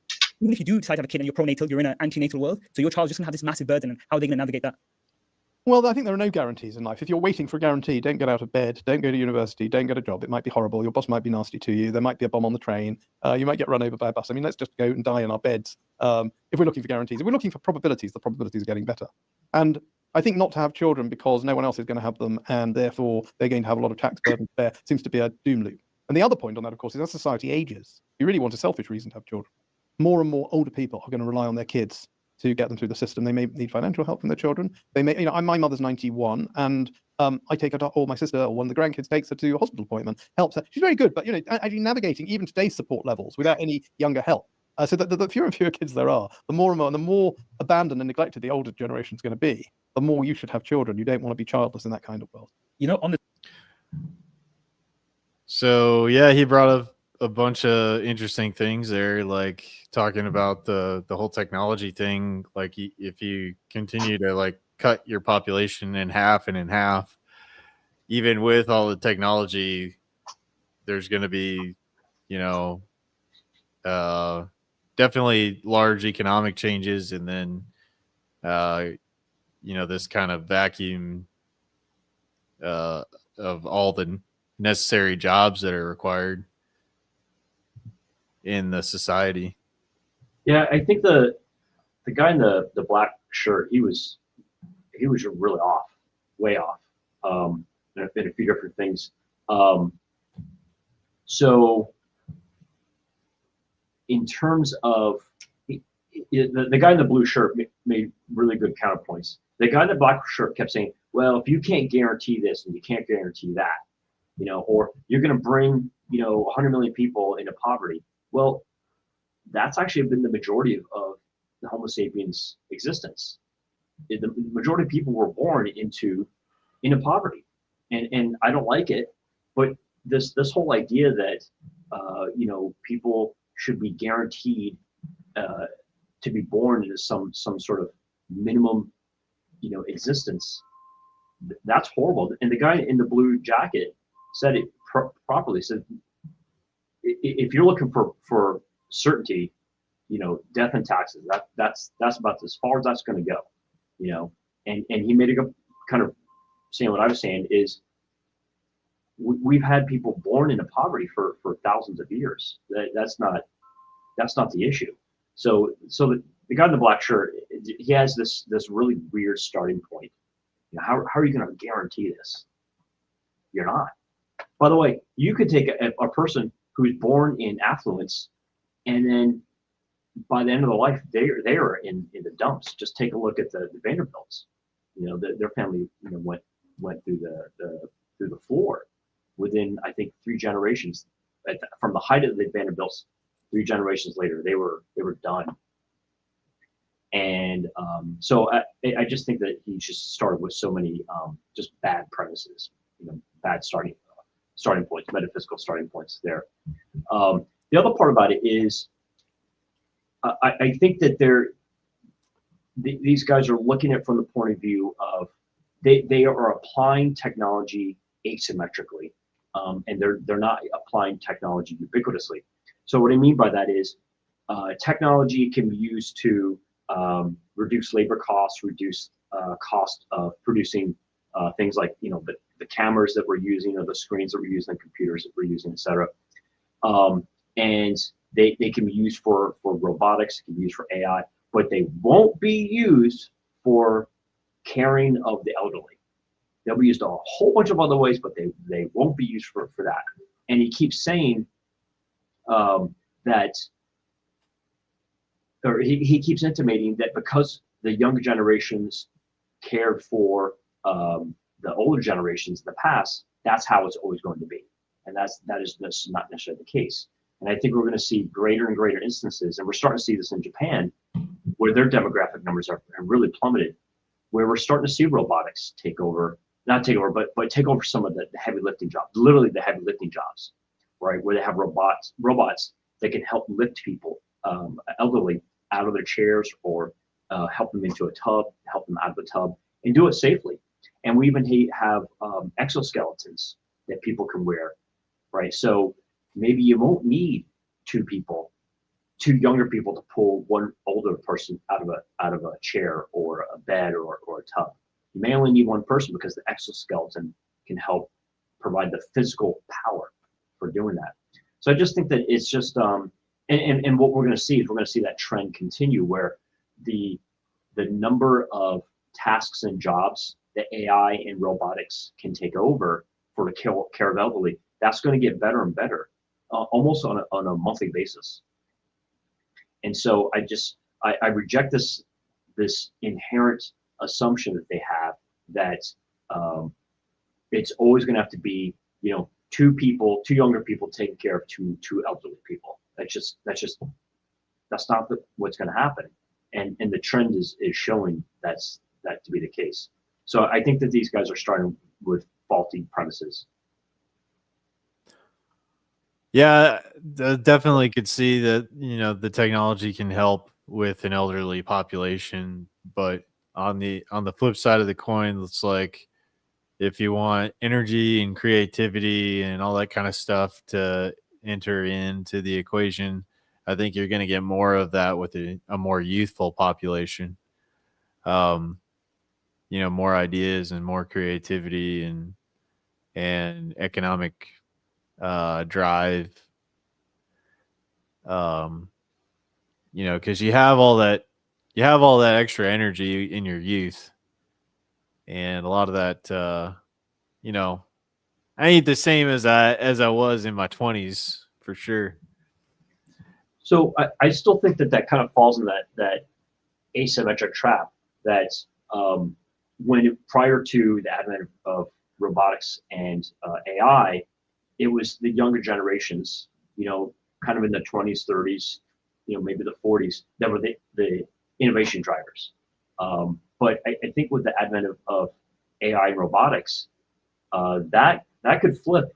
if you do decide to have a kid and you're pronatal, you're in an antenatal world. So your child's just gonna have this massive burden, and how are they gonna navigate that? Well, I think there are no guarantees in life. If you're waiting for a guarantee, don't get out of bed, don't go to university, don't get a job. It might be horrible. Your boss might be nasty to you. There might be a bomb on the train. You might get run over by a bus. I mean, let's just go and die in our beds. If we're looking for guarantees, if we're looking for probabilities, the probabilities are getting better. And I think not to have children because no one else is going to have them, and therefore they're going to have a lot of tax burden there, seems to be a doom loop. And the other point on that, of course, is as society ages, you really want a selfish reason to have children. More and more older people are going to rely on their kids to get them through the system. They may need financial help from their children. They may, my mother's 91, and I take her to, or my sister, or one of the grandkids takes her to a hospital appointment, helps her. She's very good, but actually navigating even today's support levels without any younger help. So the fewer and fewer kids there are, the more and more, and the more abandoned and neglected the older generation is going to be, the more you should have children. You don't want to be childless in that kind of world. So yeah, he brought up a bunch of interesting things there, like talking about the whole technology thing. Like if you continue to like cut your population in half and in half, even with all the technology, there's going to be you know, definitely large economic changes, and then this kind of vacuum of all the necessary jobs that are required in the society. Yeah, I think the guy in the black shirt, he was really off, way off, in a few different things. So in terms of the guy in the blue shirt made really good counterpoints. The guy in the black shirt kept saying, well, if you can't guarantee this and you can't guarantee that, or you're going to bring, 100 million people into poverty. Well, that's actually been the majority of the Homo sapiens existence. The majority of people were born into poverty, and I don't like it, but this whole idea that people should be guaranteed to be born into some sort of minimum existence, that's horrible. And the guy in the blue jacket said it properly. Said if you're looking for certainty, death and taxes, that's about as far as that's going to go. And he made a kind of saying what I was saying is we've had people born into poverty for thousands of years. That's not the issue. So the guy in the black shirt, he has this really weird starting point. How are you going to guarantee this? You're not. By the way, you could take a person who's born in affluence, and then by the end of their life, they are in the dumps. Just take a look at the Vanderbilts. Their family went through the floor within, I think, 3 generations. From the height of the Vanderbilts, 3 generations later, they were done. And so I just think that he just started with so many just bad premises, bad starting points, metaphysical starting points there. The other part about it is I think that these guys are looking at it from the point of view of they are applying technology asymmetrically, and they're not applying technology ubiquitously. So what I mean by that is technology can be used to reduce labor costs, reduce cost of producing things like the cameras that we're using, or the screens that we're using, the computers that we're using, etc. And they can be used for robotics, can be used for AI, but they won't be used for caring of the elderly. They'll be used a whole bunch of other ways, but they won't be used for that. And he keeps saying that, or he keeps intimating that because the younger generations cared for the older generations in the past, that's how it's always going to be. And that is not necessarily the case. And I think we're going to see greater and greater instances, and we're starting to see this in Japan, where their demographic numbers have really plummeted, where we're starting to see robotics take over some of the heavy lifting jobs, literally the heavy lifting jobs, right? Where they have robots that can help lift people, elderly, out of their chairs, or help them into a tub, help them out of the tub, and do it safely. And we even have exoskeletons that people can wear, right? So maybe you won't need 2 younger people to pull one older person out of a chair or a bed or a tub. You may only need one person because the exoskeleton can help provide the physical power for doing that. So I just think that it's just and what we're going to see is we're going to see that trend continue, where the number of tasks and jobs that AI and robotics can take over for the care of elderly, that's going to get better and better, almost on a monthly basis. And so I reject this inherent assumption that they have that it's always going to have to be 2 younger people taking care of two elderly people. That's not what's going to happen. And the trend is showing that to be the case. So I think that these guys are starting with faulty premises. Yeah, definitely could see that, the technology can help with an elderly population, but on the flip side of the coin, it's like if you want energy and creativity and all that kind of stuff to enter into the equation, I think you're going to get more of that with a more youthful population. More ideas and more creativity and economic drive. Because you have all that extra energy in your youth, and a lot of that, I ain't the same as I was in my 20s for sure. So I still think that kind of falls in that asymmetric trap that when prior to the advent of robotics and AI, it was the younger generations, kind of in the 20s, 30s, maybe the 40s, that were the innovation drivers. But I think with the advent of AI and robotics, that could flip,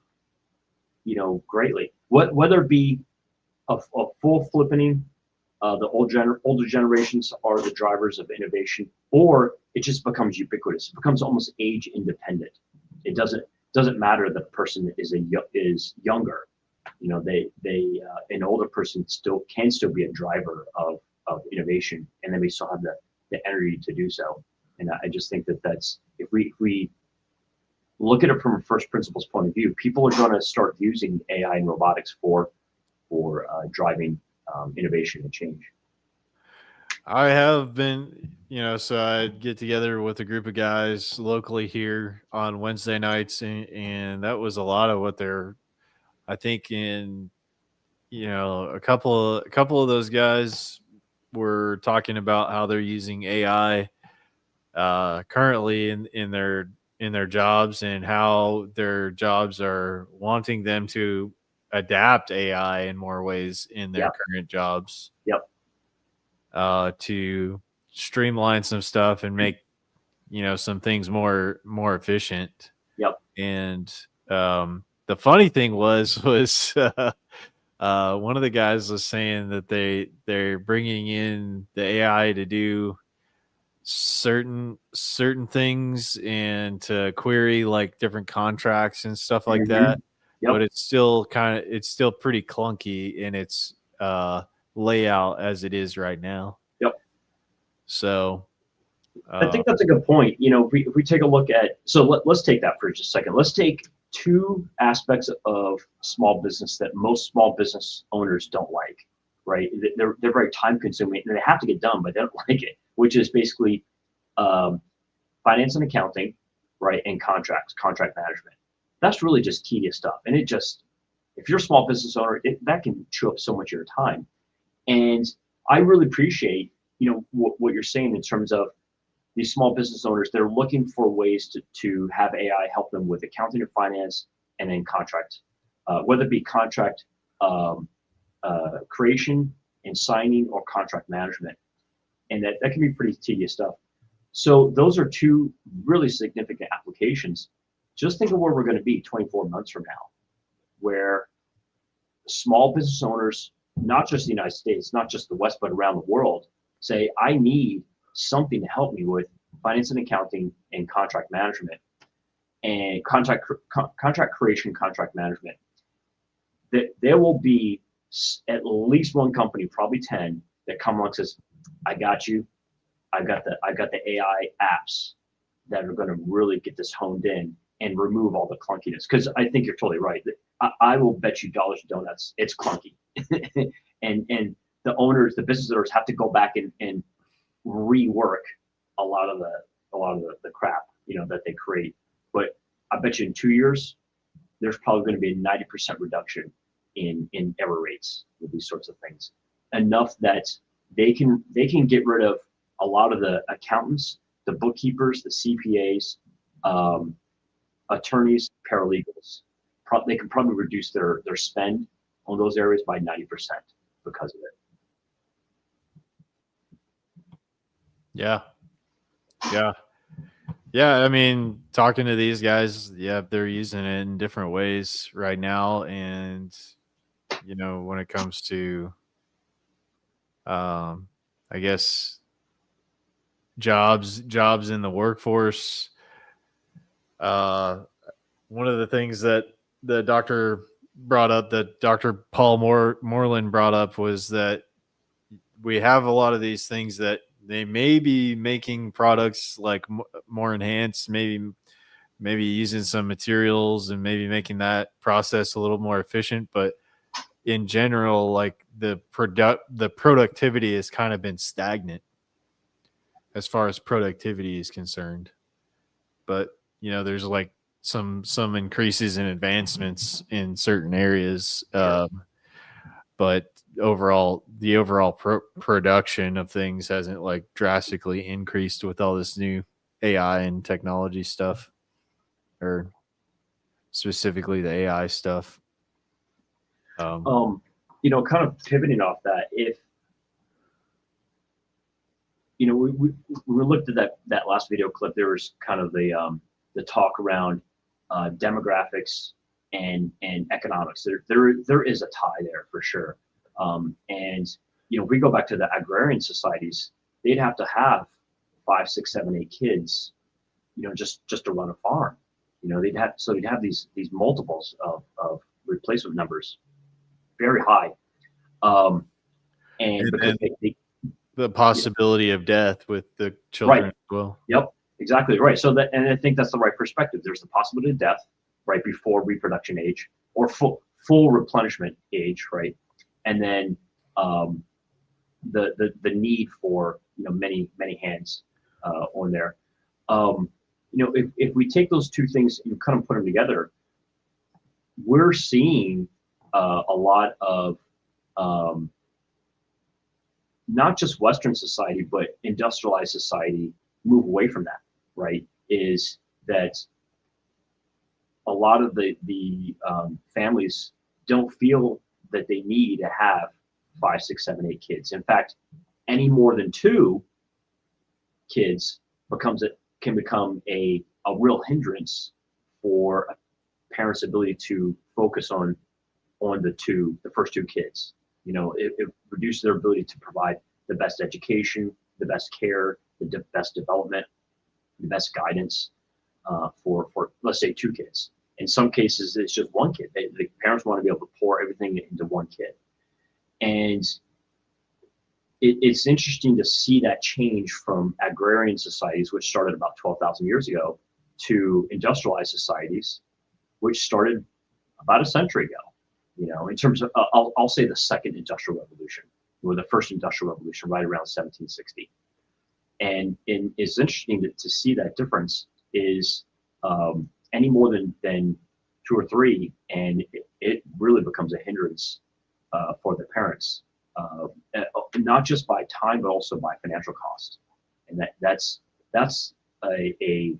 greatly. Whether it be a full flipping, the older generations are the drivers of innovation, or it just becomes ubiquitous. It becomes almost age independent. It doesn't matter that the person is younger. An older person can still be a driver of innovation, and then we still have the energy to do so. And I just think that's if we look at it from a first principles point of view, people are going to start using AI and robotics for driving innovation and change. I have been, so I get together with a group of guys locally here on Wednesday nights, and that was a lot of what they're, I think, in, a couple of those guys were talking about how they're using AI currently in their jobs, and how their jobs are wanting them to adapt AI in more ways in their current jobs. Yep. To streamline some stuff and make, some things more efficient. Yep. And the funny thing was one of the guys was saying that they're bringing in the AI to do certain things and to query like different contracts and stuff like that. Yep. But it's still pretty clunky in its layout as it is right now. Yep. So I think that's a good point. If we take a look at, so let's take that for just a second. Let's take two aspects of small business that most small business owners don't like, right? They're very time consuming and they have to get done, but they don't like it, which is basically finance and accounting, right? And contract management. That's really just tedious stuff. And if you're a small business owner, that can chew up so much of your time. And I really appreciate, what you're saying in terms of these small business owners. They're looking for ways to have AI help them with accounting and finance, and then contract, whether it be contract creation and signing or contract management. And that can be pretty tedious stuff. So those are two really significant applications. Just think of where we're going to be 24 months from now, where small business owners, not just the United States, not just the West, but around the world, say, I need something to help me with finance and accounting and contract management and contract creation, contract management. There will be at least one company, probably 10, that come along and says, I got you. I've got the AI apps that are going to really get this honed in and remove all the clunkiness. Because I think you're totally right. I will bet you dollars to donuts, it's clunky. and the business owners have to go back and rework a lot of the crap, that they create. But I bet you in 2 years, there's probably going to be a 90% reduction in error rates with these sorts of things. Enough that they can get rid of a lot of the accountants, the bookkeepers, the CPAs, attorneys, paralegals. They can probably reduce their spend on those areas by 90% because of it. Yeah. I mean, talking to these guys, they're using it in different ways right now. And, when it comes to, I guess, jobs in the workforce, one of the things that the Dr. brought up, that Dr. Paul Moreland brought up, was that we have a lot of these things that they may be making products like more enhanced, maybe using some materials and maybe making that process a little more efficient. But in general, like the productivity has kind of been stagnant as far as productivity is concerned. But, you know, there's like some increases in advancements in certain areas. But overall, the overall production of things hasn't like drastically increased with all this new AI and technology stuff, or specifically the AI stuff. You know, kind of pivoting off that, if you know, we looked at that last video clip, there was kind of the talk around demographics and economics. There is a tie there for sure. And you know, if we go back to the agrarian societies, they'd have to have 5, 6, 7, 8 kids, you know, just to run a farm. You know, they'd have these multiples of replacement numbers, very high. And because the possibility of death with the children as well. Yep, exactly right. So that, and I think that's the right perspective. There's the possibility of death right before reproduction age, or full replenishment age, right? And then the need for, you know, many hands on there. You know, if we take those two things and kind of put them together, we're seeing a lot of not just Western society, but industrialized society move away from that, right? Is that a lot of the families don't feel that they need to have 5, 6, 7, 8 kids. In fact, any more than 2 kids can become a real hindrance for a parent's ability to focus on the first 2 kids. You know, it reduces their ability to provide the best education, the best care, the best development, the best guidance for let's say 2 kids. In some cases, it's just 1 kid. The parents want to be able to pour everything into 1 kid. And it's interesting to see that change from agrarian societies, which started about 12,000 years ago, to industrialized societies, which started about a century ago. You know, in terms of, I'll say the second industrial revolution, or the first industrial revolution, right around 1760. And it's interesting to see that difference is any more than 2 or 3, and it really becomes a hindrance for the parents, not just by time, but also by financial cost. And that's a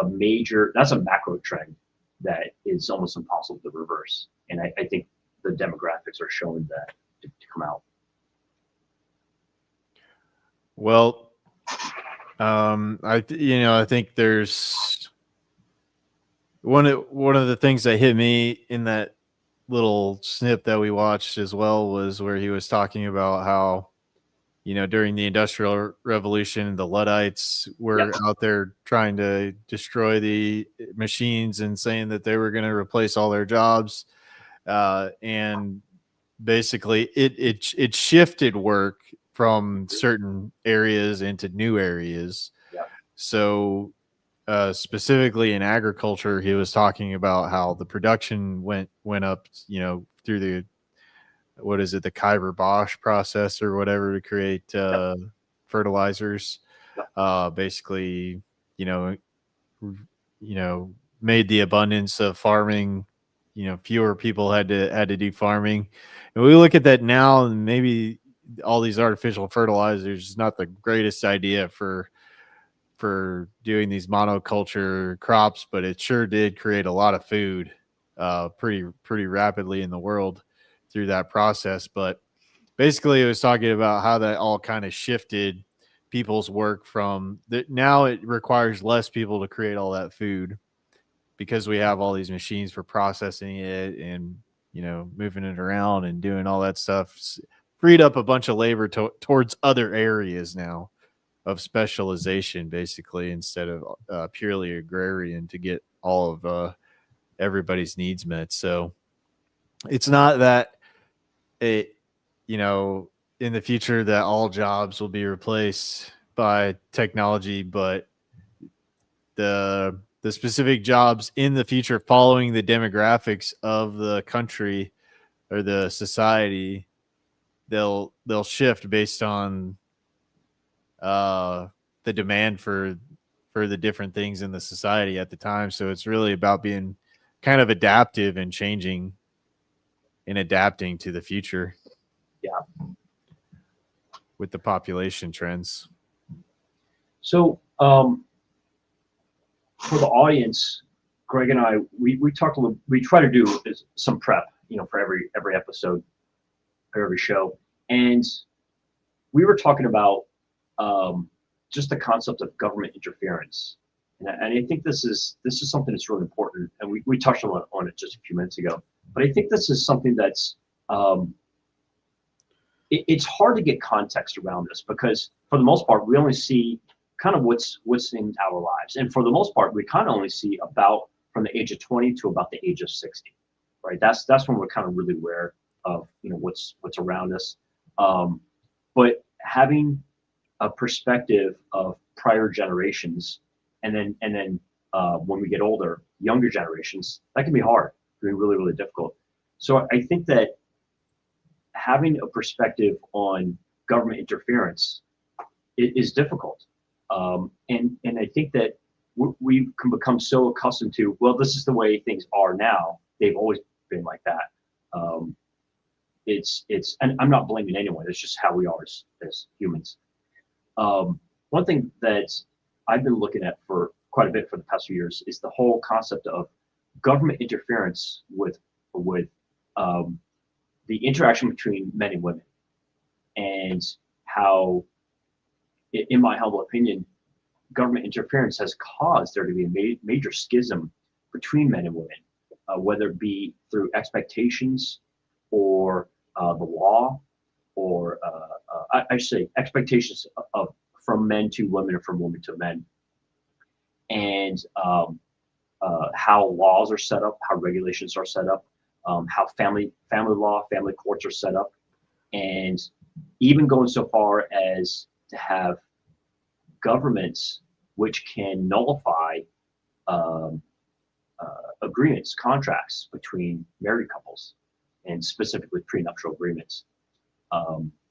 major, that's a macro trend that is almost impossible to reverse. And I think the demographics are showing that to come out. Well, I think there's one of the things that hit me in that little snip that we watched as well was where he was talking about how, you know, during the Industrial Revolution, the Luddites were out there trying to destroy the machines and saying that they were going to replace all their jobs. And basically it shifted work from certain areas into new areas. So specifically in agriculture, he was talking about how the production went up, you know, through the Khyber-Bosch process or whatever to create fertilizers. Basically, you know, made the abundance of farming, you know, fewer people had to do farming. And we look at that now, and maybe all these artificial fertilizers is not the greatest idea for doing these monoculture crops, but it sure did create a lot of food pretty rapidly in the world through that process. But basically it was talking about how that all kind of shifted people's work from that. Now it requires less people to create all that food because we have all these machines for processing it and, you know, moving it around and doing all that stuff. It's freed up a bunch of labor towards other areas now of specialization, basically, instead of purely agrarian to get all of everybody's needs met. So it's not that it, you know, in the future that all jobs will be replaced by technology, but the specific jobs in the future following the demographics of the country or the society, they'll shift based on the demand for the different things in the society at the time. So it's really about being kind of adaptive and changing and adapting to the future. Yeah. With the population trends. So for the audience, Greg and I, we talked a little, we try to do some prep, you know, for every episode or every show. And we were talking about just the concept of government interference. And I think this is something that's really important. And we touched on it just a few minutes ago. But I think this is something that's, it's hard to get context around this because for the most part, we only see kind of what's in our lives. And for the most part, we kind of only see about from the age of 20 to about the age of 60, right? That's when we're kind of really aware of, you know, what's around us. But having a perspective of prior generations and then when we get older, younger generations, that can be hard. It can be really, really difficult. So I think that having a perspective on government interference is difficult. And I think that we can become so accustomed to, well, this is the way things are now. They've always been like that. And I'm not blaming anyone. It's just how we are as humans. One thing that I've been looking at for quite a bit for the past few years is the whole concept of government interference with the interaction between men and women, and how, in my humble opinion, government interference has caused there to be a major schism between men and women, whether it be through expectations or the law, or I should say expectations from men to women or from women to men, and how laws are set up, how regulations are set up, how family law, family courts are set up, and even going so far as to have governments which can nullify agreements, contracts between married couples, and specifically prenuptial agreements.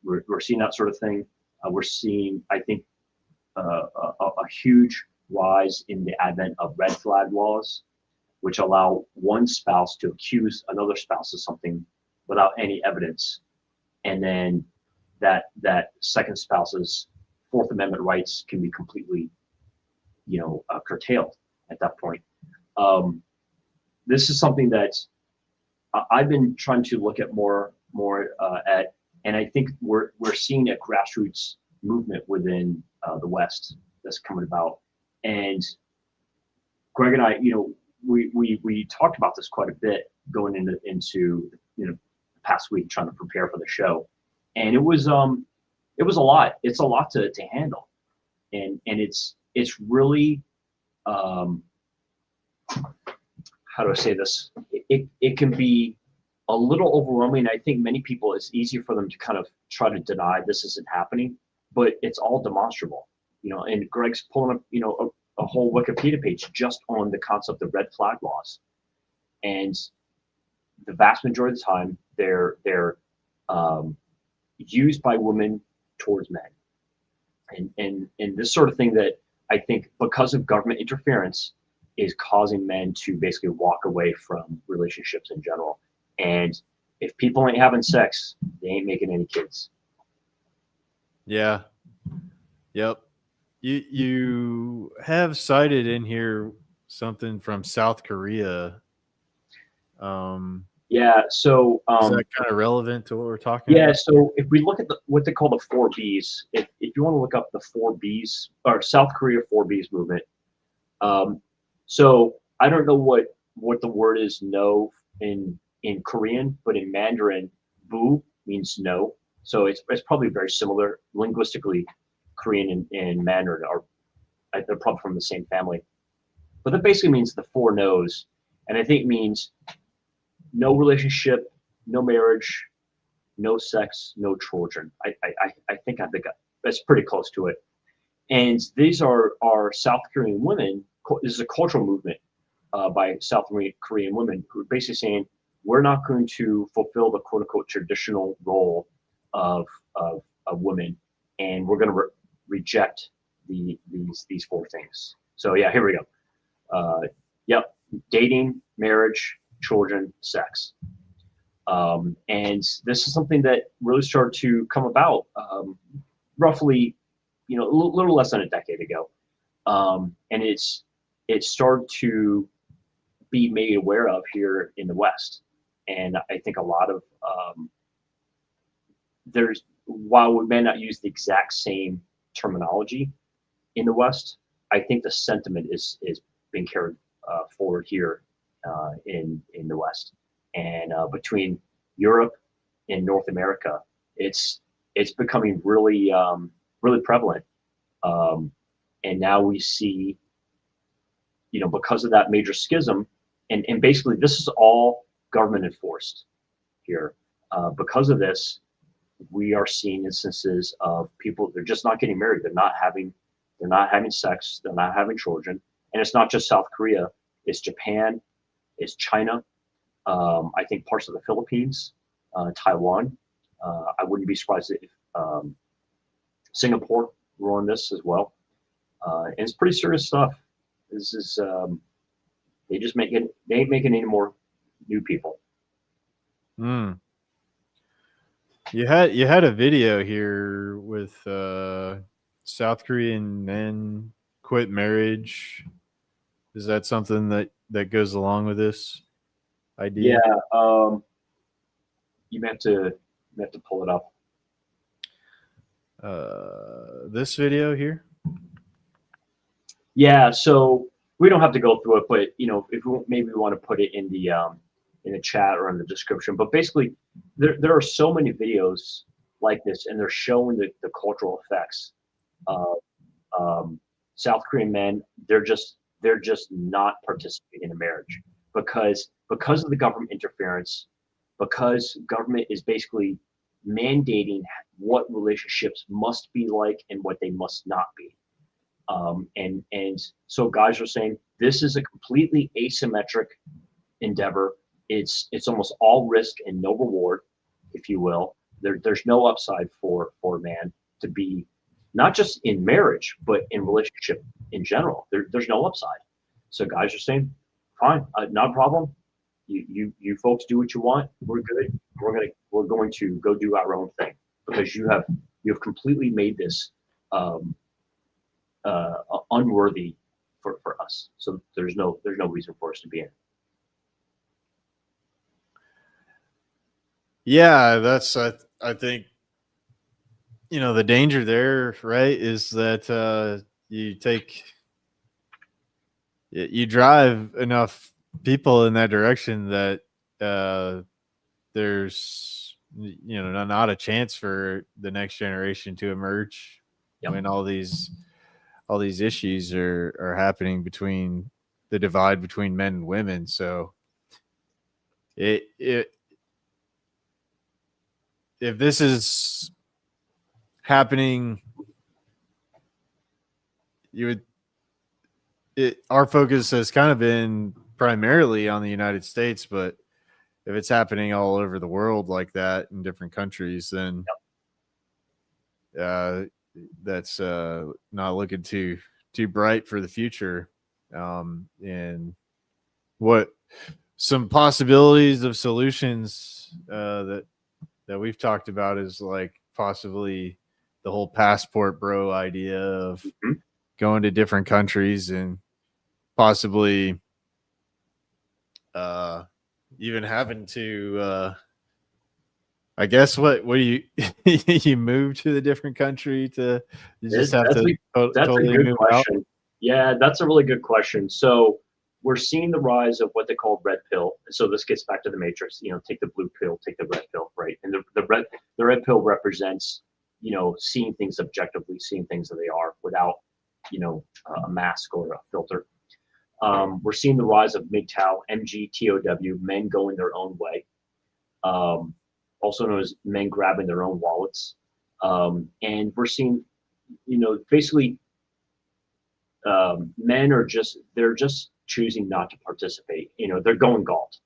We're seeing that sort of thing. We're seeing, I think, a huge rise in the advent of red flag laws, which allow one spouse to accuse another spouse of something without any evidence, and then that second spouse's Fourth Amendment rights can be completely, curtailed at that point. This is something that I've been trying to look at more at, and I think we're seeing a grassroots movement within the West that's coming about. And Greg and I, we talked about this quite a bit going into the past week trying to prepare for the show, and it was a lot. It's a lot to handle, and it's really how do I say this? It can be a little overwhelming. I think many people, it's easier for them to kind of try to deny this isn't happening, but it's all demonstrable, and Greg's pulling up, a whole Wikipedia page just on the concept of red flag laws. And the vast majority of the time they're used by women towards men. And this sort of thing that I think because of government interference is causing men to basically walk away from relationships in general. And if people ain't having sex, they ain't making any kids. Yeah. Yep. You have cited in here something from South Korea. Yeah. So is that kind of relevant to what we're talking about? Yeah. So if we look at what they call the 4 Bs, if you want to look up the 4 Bs or South Korea 4 Bs movement. So I don't know what the word is no in Korean, but in Mandarin, bu means no. So it's probably very similar linguistically. Korean and Mandarin they're probably from the same family, but that basically means the 4 no's, and I think it means no relationship no marriage, no sex, no children. I think that's pretty close to it. And these are South Korean women. This is a cultural movement by South Korean women who are basically saying, we're not going to fulfill the quote unquote traditional role of women, and we're going to reject these four things. So yeah, here we go. Yep, dating, marriage, children, sex. And this is something that really started to come about roughly, a little less than a decade ago. And it started to be made aware of here in the West. And I think a lot of, while we may not use the exact same terminology in the West, I think the sentiment is being carried forward here in the West. And between Europe and North America, it's becoming really really prevalent. And now we see, because of that major schism, and basically this is all government enforced here. Because of this, we are seeing instances of people, they're just not getting married. They're not having sex. They're not having children. And it's not just South Korea. It's Japan. It's China. I think parts of the Philippines, Taiwan. I wouldn't be surprised if Singapore were on this as well. And it's pretty serious stuff. This is they ain't making any more new people. You had a video here with South Korean men quit marriage. Is that something that goes along with this idea? Yeah, you have to pull it up. This video here. Yeah, so we don't have to go through it, but if maybe we want to put it in the chat or in the description. But basically, there are so many videos like this, and they're showing the cultural effects of South Korean men. They're just not participating in a marriage because of the government interference, because government is basically mandating what relationships must be like and what they must not be. And so guys are saying this is a completely asymmetric endeavor. It's almost all risk and no reward, if you will. There's no upside for a man to be, not just in marriage, but in relationship in general. There's no upside. So guys are saying, fine, not a problem. You folks do what you want. We're good. We're going to go do our own thing because you have completely made this unworthy for us. So there's no reason for us to be in. Yeah, that's I think the danger there, right, is that you drive enough people in that direction that there's not a chance for the next generation to emerge. Yep. When all these issues are happening between the divide between men and women. So if this is happening, our focus has kind of been primarily on the United States, but if it's happening all over the world like that in different countries, then that's not looking too bright for the future. And what some possibilities of solutions that we've talked about is like possibly the whole passport bro idea of going to different countries and possibly even having to I guess what do you you move to the different country to That's a good question. Out? Yeah, that's a really good question. So we're seeing the rise of what they call red pill. So this gets back to the matrix. Take the blue pill, take the red pill, right? And the red pill represents seeing things objectively, seeing things that they are without a mask or a filter. We're seeing the rise of MGTOW, men going their own way. also known as men grabbing their own wallets. And we're seeing, basically men they're just choosing not to participate. They're going galt,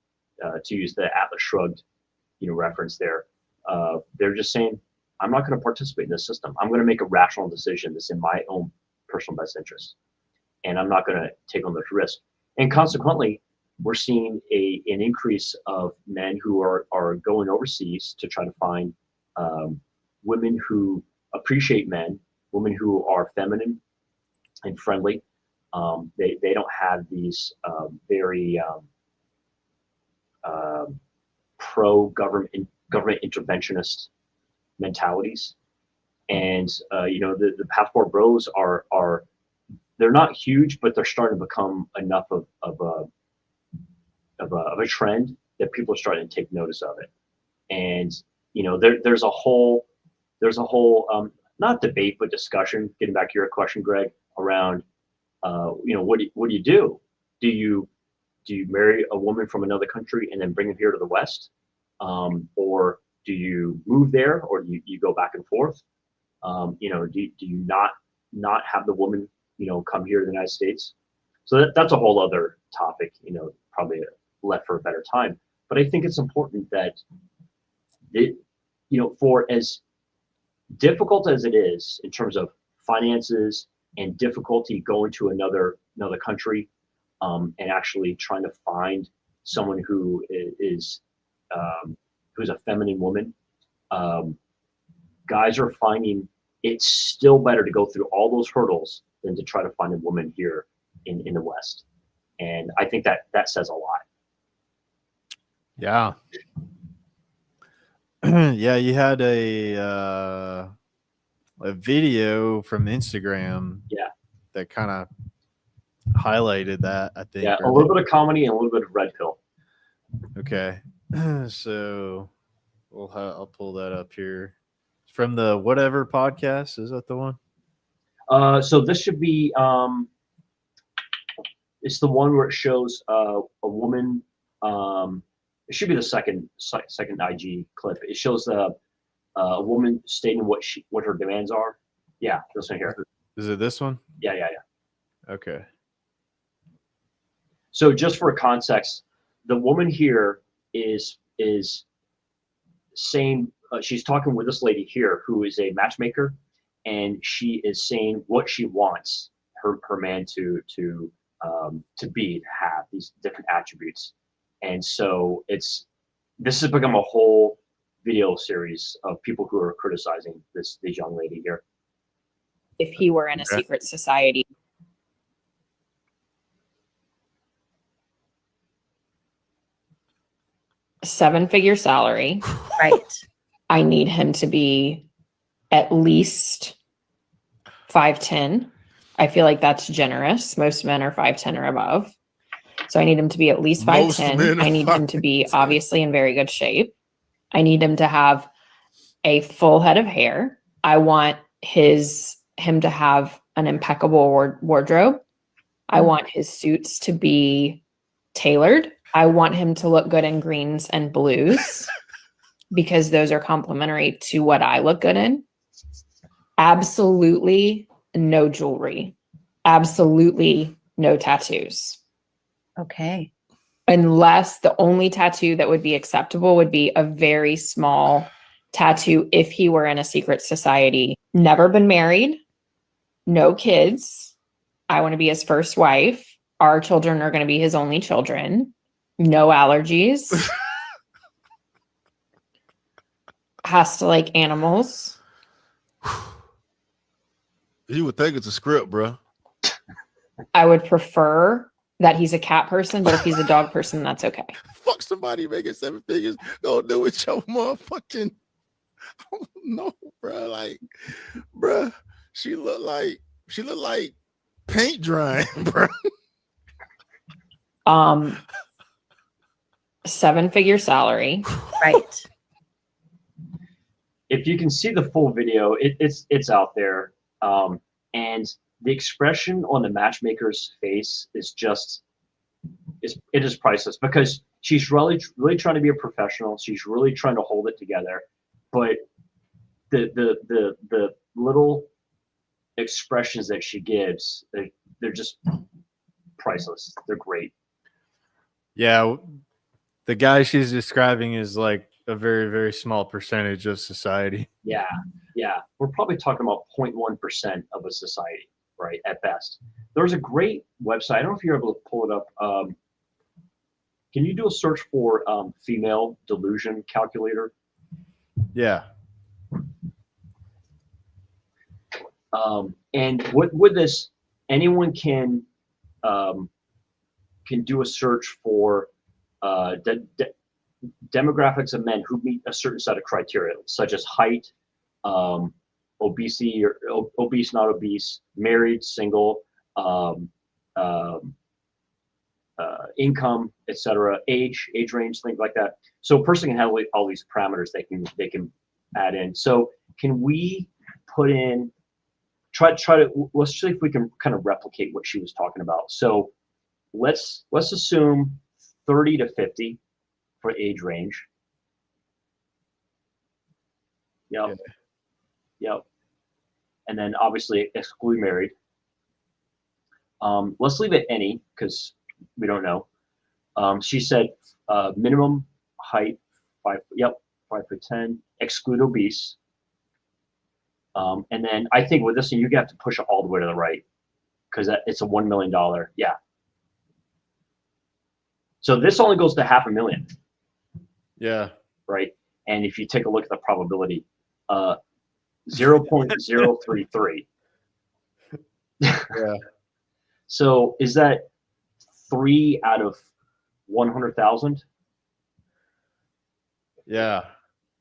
to use the Atlas Shrugged, reference there. They're just saying, I'm not going to participate in this system. I'm going to make a rational decision that's in my own personal best interest. And I'm not going to take on those risks. And consequently, we're seeing an increase of men who are going overseas to try to find women who appreciate men, women who are feminine and friendly. They don't have these very pro-government interventionist mentalities. And the passport bros are they're not huge, but they're starting to become enough of a trend that people are starting to take notice of it. And there's a whole not debate but discussion, getting back to your question, Greg, around what do you do? Do you marry a woman from another country and then bring them here to the West, or do you move there, or do you go back and forth? Do you not have the woman come here to the United States? So that's a whole other topic, probably left for a better time. But I think it's important that for as difficult as it is in terms of finances and difficulty going to another country, and actually trying to find someone who is who's a feminine woman, guys are finding it's still better to go through all those hurdles than to try to find a woman here in the West. And I think that says a lot. Yeah. Yeah, you had a video from Instagram. Yeah. That kind of highlighted that, I think. Yeah, a little bit of comedy and a little bit of red pill. Okay. So I'll pull that up here. It's from the Whatever podcast. Is that the one? So this should be it's the one where it shows a woman. It should be the second IG clip. It shows a woman stating what her demands are. Yeah, this one here. Is it this one? Yeah. Okay. So just for context, the woman here is saying, she's talking with this lady here who is a matchmaker, and she is saying what she wants her man to have these different attributes. And so this has become a whole video series of people who are criticizing this young lady here. If he were in a secret society. Seven-figure salary. Right. I need him to be at least 5'10". I feel like that's generous. Most men are 5'10" or above. So I need him to be at least 5'10". I need him to be obviously in very good shape. I need him to have a full head of hair. I want him to have an impeccable wardrobe. I want his suits to be tailored. I want him to look good in greens and blues because those are complementary to what I look good in. Absolutely no jewelry. Absolutely no tattoos. Okay. Unless the only tattoo that would be acceptable would be a very small tattoo if he were in a secret society. Never been married. No kids. I want to be his first wife. Our children are going to be his only children. No allergies. Has to like animals. You would think it's a script, bro. I would prefer that he's a cat person, but if he's a dog person, that's okay. Fuck somebody making 7 figures. Go do it, your motherfucking. No, bro. Like, bro, she looked like paint drying, bro. 7-figure salary. Right. If you can see the full video, it's out there. And the expression on the matchmaker's face is just, it is priceless, because she's really trying to be a professional. She's really trying to hold it together, but the little expressions that she gives, they're just priceless. They're great. Yeah, the guy she's describing is like a very, very small percentage of society. Yeah. We're probably talking about 0.1% of a society, right, at best. There's a great website. I don't know if you're able to pull it up. Can you do a search for female delusion calculator? Yeah. And with this, anyone can do a search for demographics of men who meet a certain set of criteria, such as height, obesity, or obese, not obese, married, single, income, etc., age range, things like that. So a person can have all these parameters they can add in. So can we put in, let's see if we can kind of replicate what she was talking about. So let's assume 30 to 50 for age range. Yep. And then obviously exclude married. Let's leave it any, because we don't know. She said minimum height 5'10", exclude obese. And then I think with this one, you have to push it all the way to the right, because it's a $1 million. Yeah. So this only goes to $500,000. Yeah. Right. And if you take a look at the probability, 0.033. Yeah. So is that 3 out of 100,000? Yeah.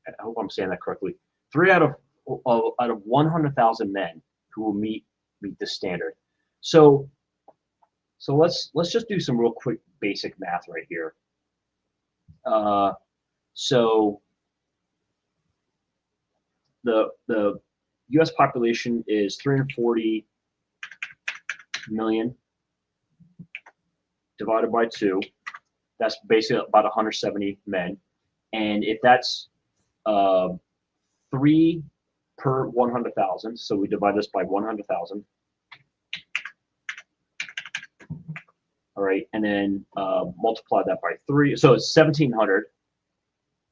I hope I'm saying that correctly. 3 out of 100,000 men who will meet the standard. So let's just do some real quick basic math right here. So the U.S. population is 340 million divided by 2. That's basically about 170 men. And if that's 3 per 100,000, so we divide this by 100,000. All right, and then multiply that by 3. So it's 1,700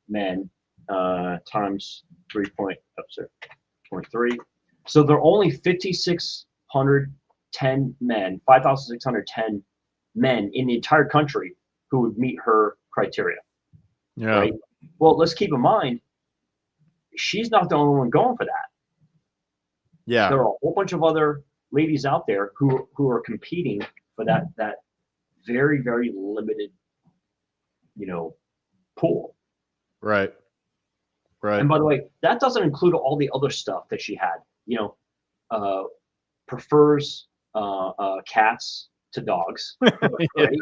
men times 3.3. So there are only 5,610 men, 5,610 men in the entire country who would meet her criteria. Yeah. Right? Well, let's keep in mind, she's not the only one going for that. Yeah. There are a whole bunch of other ladies out there who are competing for that very, very limited, pool. Right. Right. And by the way, that doesn't include all the other stuff that she had. Prefers cats to dogs. Right? Yeah.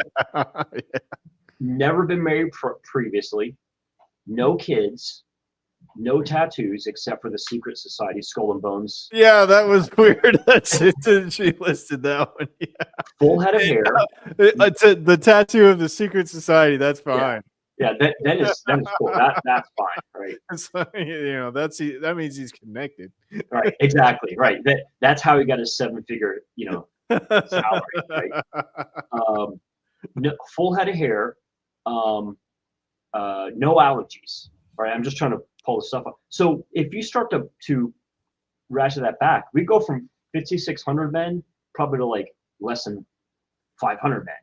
Never been married previously. No kids. No tattoos except for the secret society Skull and Bones. Yeah, that was weird. That's it. She listed that one. Yeah. Full head of hair. The tattoo of the secret society. That's fine. Yeah, that is cool. That's fine, right? So, that means he's connected. Right, exactly, right. That's how he got his 7-figure, salary, right? No, full head of hair, no allergies. Right, I'm just trying to pull the stuff up. So if you start to ratchet that back, we go from 5,600 men probably to like less than 500 men.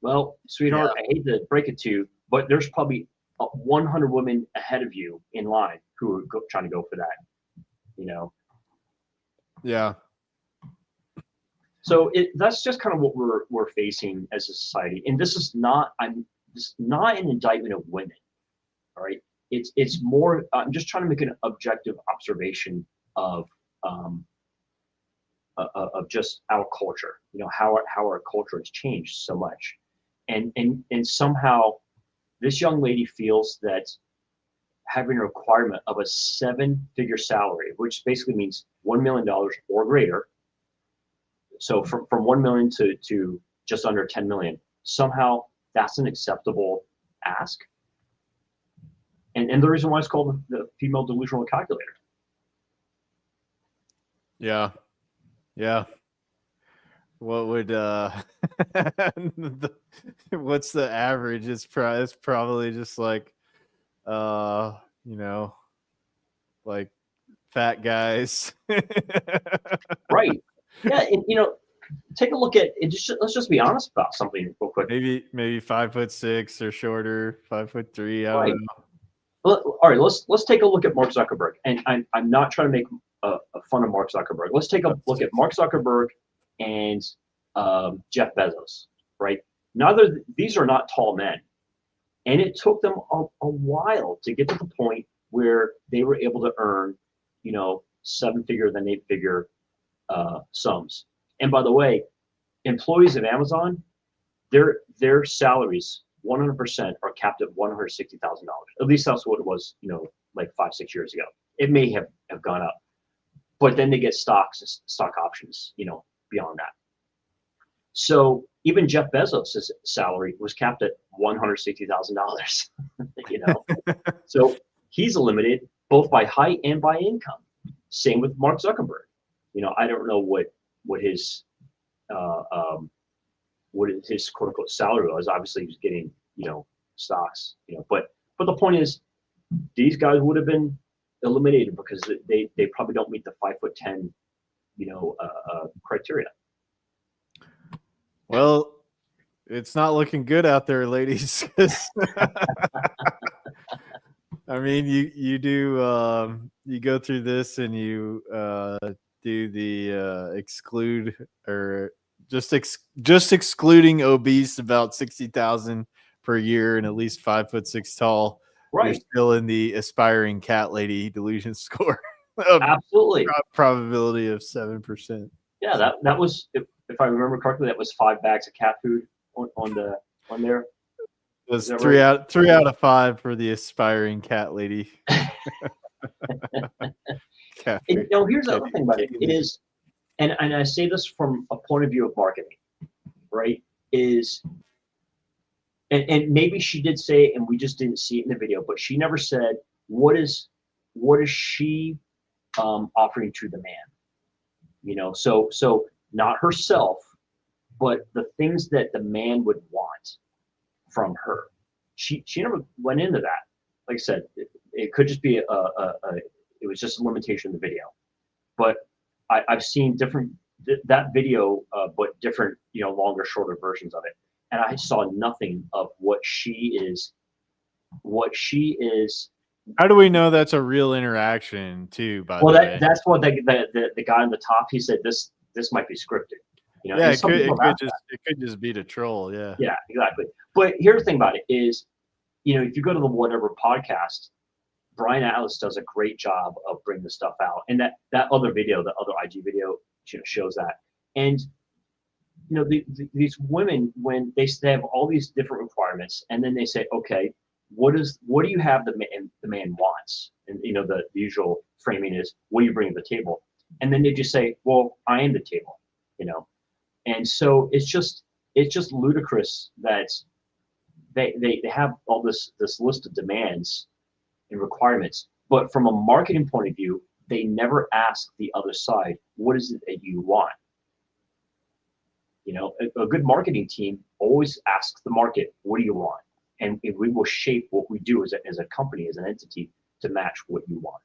Well, sweetheart, I hate to break it to you, but there's probably 100 women ahead of you in line who are trying to go for that. Yeah. So that's just kind of what we're facing as a society, and this is not an indictment of women. All right, it's more. I'm just trying to make an objective observation of just our culture. How our culture has changed so much, and somehow this young lady feels that having a requirement of a 7-figure salary, which basically means $1 million or greater. So from 1 million to just under 10 million, somehow that's an acceptable ask. And the reason why it's called the female delusional calculator. Yeah. Yeah. What would what's the average? It's probably just like like fat guys. Right. Yeah, and take a look at it. Let's just be honest about something real quick. Maybe 5'6" or shorter, 5'3". I Right. don't know. Well, all right, let's take a look at Mark Zuckerberg. And I'm not trying to make a fun of Mark Zuckerberg. Let's take a look at Mark Zuckerberg and Jeff Bezos, right? These are not tall men. And it took them a while to get to the point where they were able to earn, 7-figure then 8-figure sums. And by the way, employees of Amazon, their salaries 100% are capped at $160,000. At least that's what it was, like 5-6 years ago. It may have gone up, but then they get stock options, beyond that. So even Jeff Bezos' salary was capped at $160,000. So he's limited both by height and by income. Same with Mark Zuckerberg. I don't know what his quote unquote salary was. Obviously, he was getting stocks. But the point is, these guys would have been eliminated because they probably don't meet the 5'10" criteria. Well, it's not looking good out there, ladies. I mean, you do you go through this and you do the exclude or just excluding obese about 60,000 per year and at least 5'6" tall. Right. You're still in the aspiring cat lady delusion score. Absolutely. Probability of 7%. Yeah, that was if I remember correctly, that was 5 bags of cat food on there. It was three out of 5 for the aspiring cat lady. Cat food. Here's the other thing about it is, and I say this from a point of view of marketing, right? And maybe she did say it and we just didn't see it in the video, but she never said what is she offering to the man. So not herself, but the things that the man would want from her. She never went into that. Like I said, it could just be it was just a limitation of the video. But I've seen that video, but different, longer, shorter versions of it. And I saw nothing of what she is. How do we know that's a real interaction too? By the way, that's what the guy on the top, he said this might be scripted. Yeah, it could just be to troll. Yeah. Yeah, exactly. But here's the thing about it is, if you go to the Whatever podcast, Brian Atlas does a great job of bringing the stuff out, and that other video, the other IG video, shows that. And these women, when they have all these different requirements, and then they say, okay, what do you have the man wants? And the usual framing is, what do you bring to the table? And then they just say, well, I am the table, And so it's just ludicrous that they have all this list of demands and requirements, but from a marketing point of view, they never ask the other side, what is it that you want? A good marketing team always asks the market, what do you want? And we will shape what we do as a company, as an entity, to match what you want.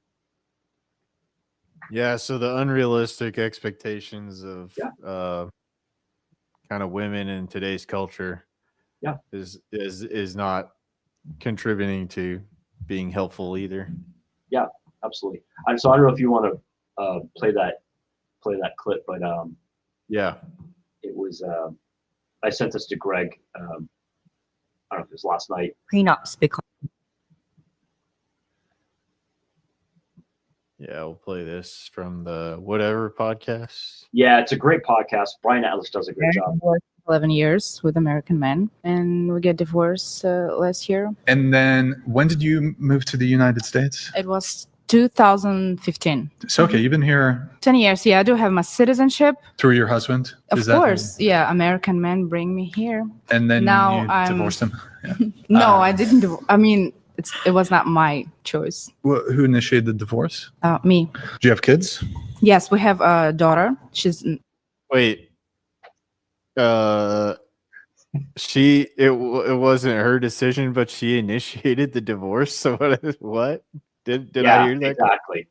Yeah, so the unrealistic expectations of kind of women in today's culture is not contributing to being helpful either. Yeah, absolutely. So I don't know if you want to play that clip, but yeah, it was I sent this to Greg. I don't know if it was last night. Prenups become. Yeah, we'll play this from the Whatever podcast. Yeah, it's a great podcast. Brian Atlas does a great job. 11 years with American men, and we get divorced last year. And then when did you move to the United States? It was 2015. So, okay, you've been here 10 years. Yeah, I do have my citizenship. through your husband? Of Is that who- course. Yeah, American men bring me here. And then Now you I'm- divorced him? Yeah. No, I didn't. I mean, it was not my choice. Who initiated the divorce? Me. Do you have kids? Yes, we have a daughter. She's Wait. It wasn't her decision, but she initiated the divorce. So what? Did I hear that? Exactly.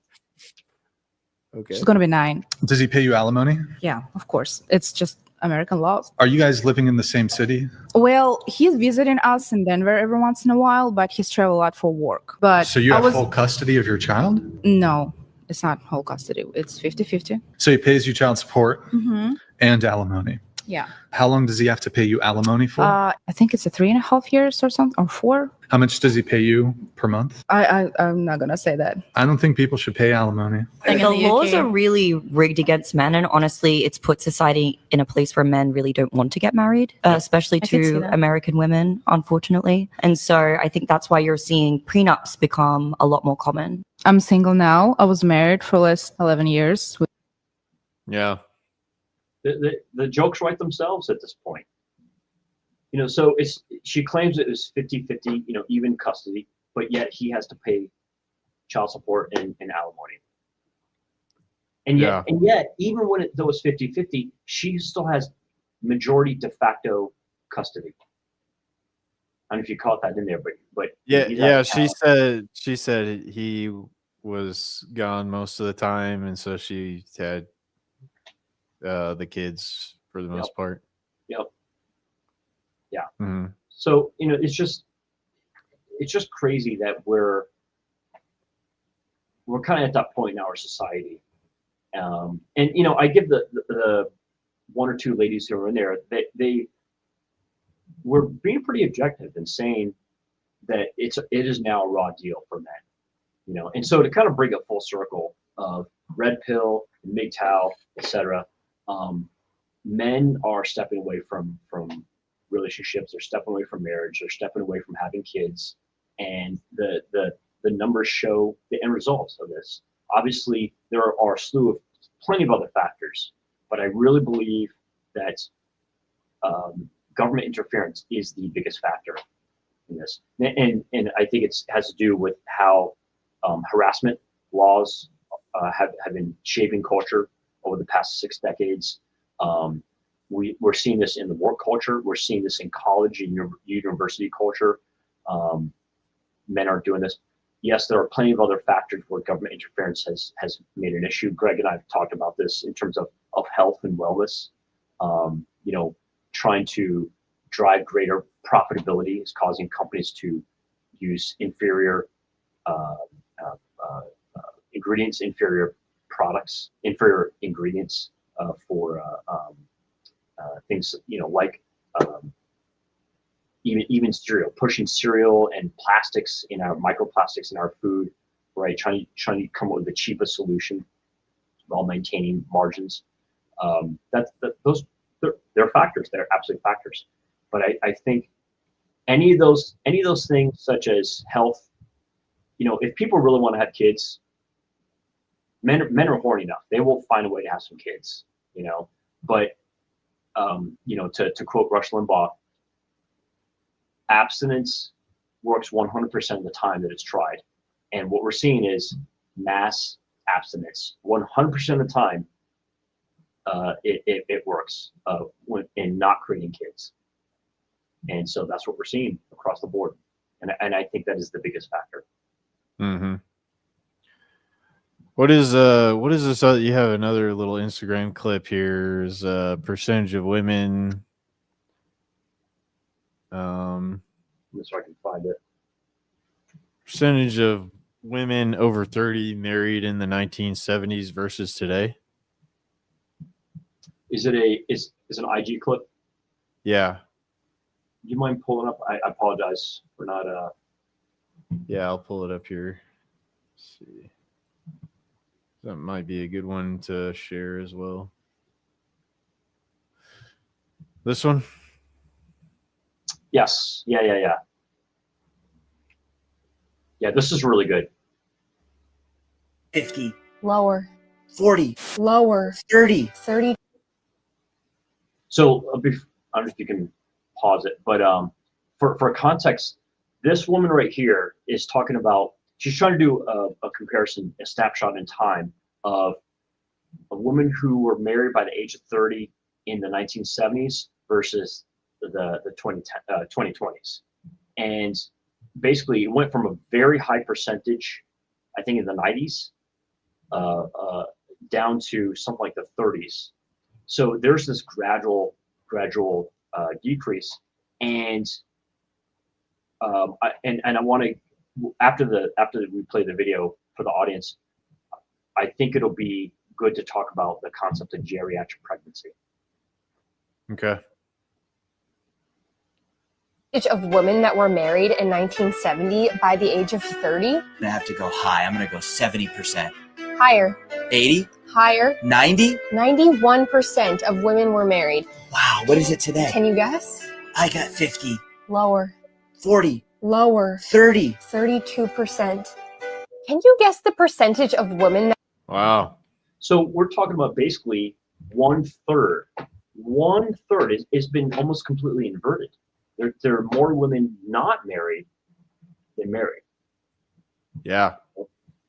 Okay. she's gonna be 9. Does he pay you alimony? Yeah, of course. It's just American law. Are you guys living in the same city? Well, he's visiting us in Denver every once in a while, but he's traveled a lot for work. But So you I have was full custody of your child? no, it's not whole custody. It's 50-50. So he pays you child support Mm-hmm. and alimony. Yeah. How long does he have to pay you alimony for? I think it's a 3.5 years or something, or 4. How much does he pay you per month? I'm not gonna say that. I don't think people should pay alimony. The in the laws UK. are really rigged against men, and honestly, it's put society in a place where men really don't want to get married, especially I could see to that. American women, unfortunately. And so I think that's why you're seeing prenups become a lot more common. I'm single now. I was married for last 11 years. Yeah. The jokes write themselves at this point. So she claims it was 50-50, even custody, but yet he has to pay child support and alimony. And yet, even when though it's 50-50, she still has majority de facto custody. I don't know if you caught that in there, but he's out Yeah. of town. She said he was gone most of the time, and so she had the kids for the most part. Yep. Yeah. Mm-hmm. So it's just crazy that we're kind of at that point in our society, and I give the one or two ladies who are in there that they were being pretty objective in saying that it is now a raw deal for men, and so to kind of bring it full circle of red pill, MGTOW, etc. Men are stepping away from relationships. They're stepping away from marriage. They're stepping away from having kids, and the numbers show the end results of this. Obviously, there are a slew of plenty of other factors, but I really believe that government interference is the biggest factor in this, and I think it has to do with how harassment laws have been shaping culture over the past 6 decades. We're seeing this in the work culture. We're seeing this in college and university culture. Men are doing this. Yes, there are plenty of other factors where government interference has made an issue. Greg and I have talked about this in terms of health and wellness. Trying to drive greater profitability is causing companies to use inferior ingredients, inferior products, inferior ingredients for things, like even cereal, pushing cereal and plastics in our microplastics in our food, right? Trying to come up with the cheapest solution while maintaining margins. They're factors. They're absolute factors. But I think any of those things, such as health, if people really want to have kids, men are horny enough. They will find a way to have some kids, But to quote Rush Limbaugh, abstinence works 100% of the time that it's tried. And what we're seeing is mass abstinence. 100% of the time, it works in not creating kids. And so that's what we're seeing across the board. And I think that is the biggest factor. Mm-hmm. What is this? You have another little Instagram clip here. Is percentage of women. So I can find it. Percentage of women over 30 married in the 1970s versus today. Is it an IG clip? Yeah. Do you mind pulling up? I apologize for not. Yeah, I'll pull it up here. Let's see. That might be a good one to share as well. This one? Yes. Yeah, this is really good. 50, Lower. 40, Lower. 30. 30. So I don't know if you can pause it, but for context, this woman right here is talking about, she's trying to do a comparison, a snapshot in time of a woman who were married by the age of 30 in the 1970s versus the 2020s. And basically it went from a very high percentage, I think in the 90s, down to something like the 30s. So there's this gradual decrease. And I want to, after we play the video for the audience, I think it'll be good to talk about the concept of geriatric pregnancy. Okay. Of women that were married in 1970 by the age of 30. I'm gonna have to go high. I'm gonna go 70%. Higher. 80? Higher. 90? 91% of women were married. Wow, what is it today? Can you guess? I got 50, Lower. 40, Lower. 30. 32%. Can you guess the percentage of women that Wow. So we're talking about basically 1/3. 1/3 it's been almost completely inverted. There are more women not married than married. Yeah.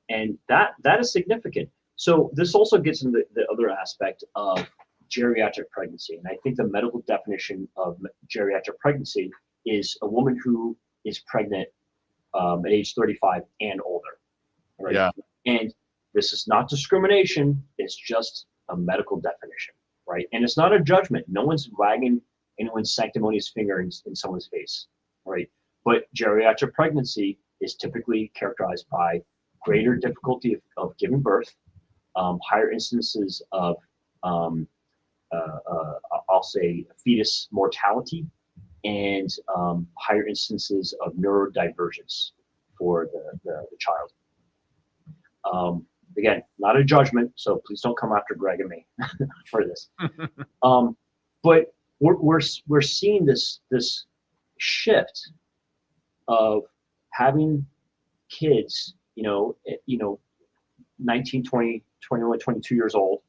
And that is significant. So this also gets into the other aspect of geriatric pregnancy. And I think the medical definition of geriatric pregnancy is a woman who is pregnant at age 35 and older. Right? Yeah. And this is not discrimination. It's just a medical definition, right? And it's not a judgment. No one's wagging anyone's sanctimonious finger in someone's face, right? But geriatric pregnancy is typically characterized by greater difficulty of giving birth, higher instances of, I'll say, fetus mortality, and higher instances of neurodivergence for the child. Again, not a judgment, so please don't come after Greg and me for this. But we're seeing this shift of having kids, 19, 20, 21, 22 years old,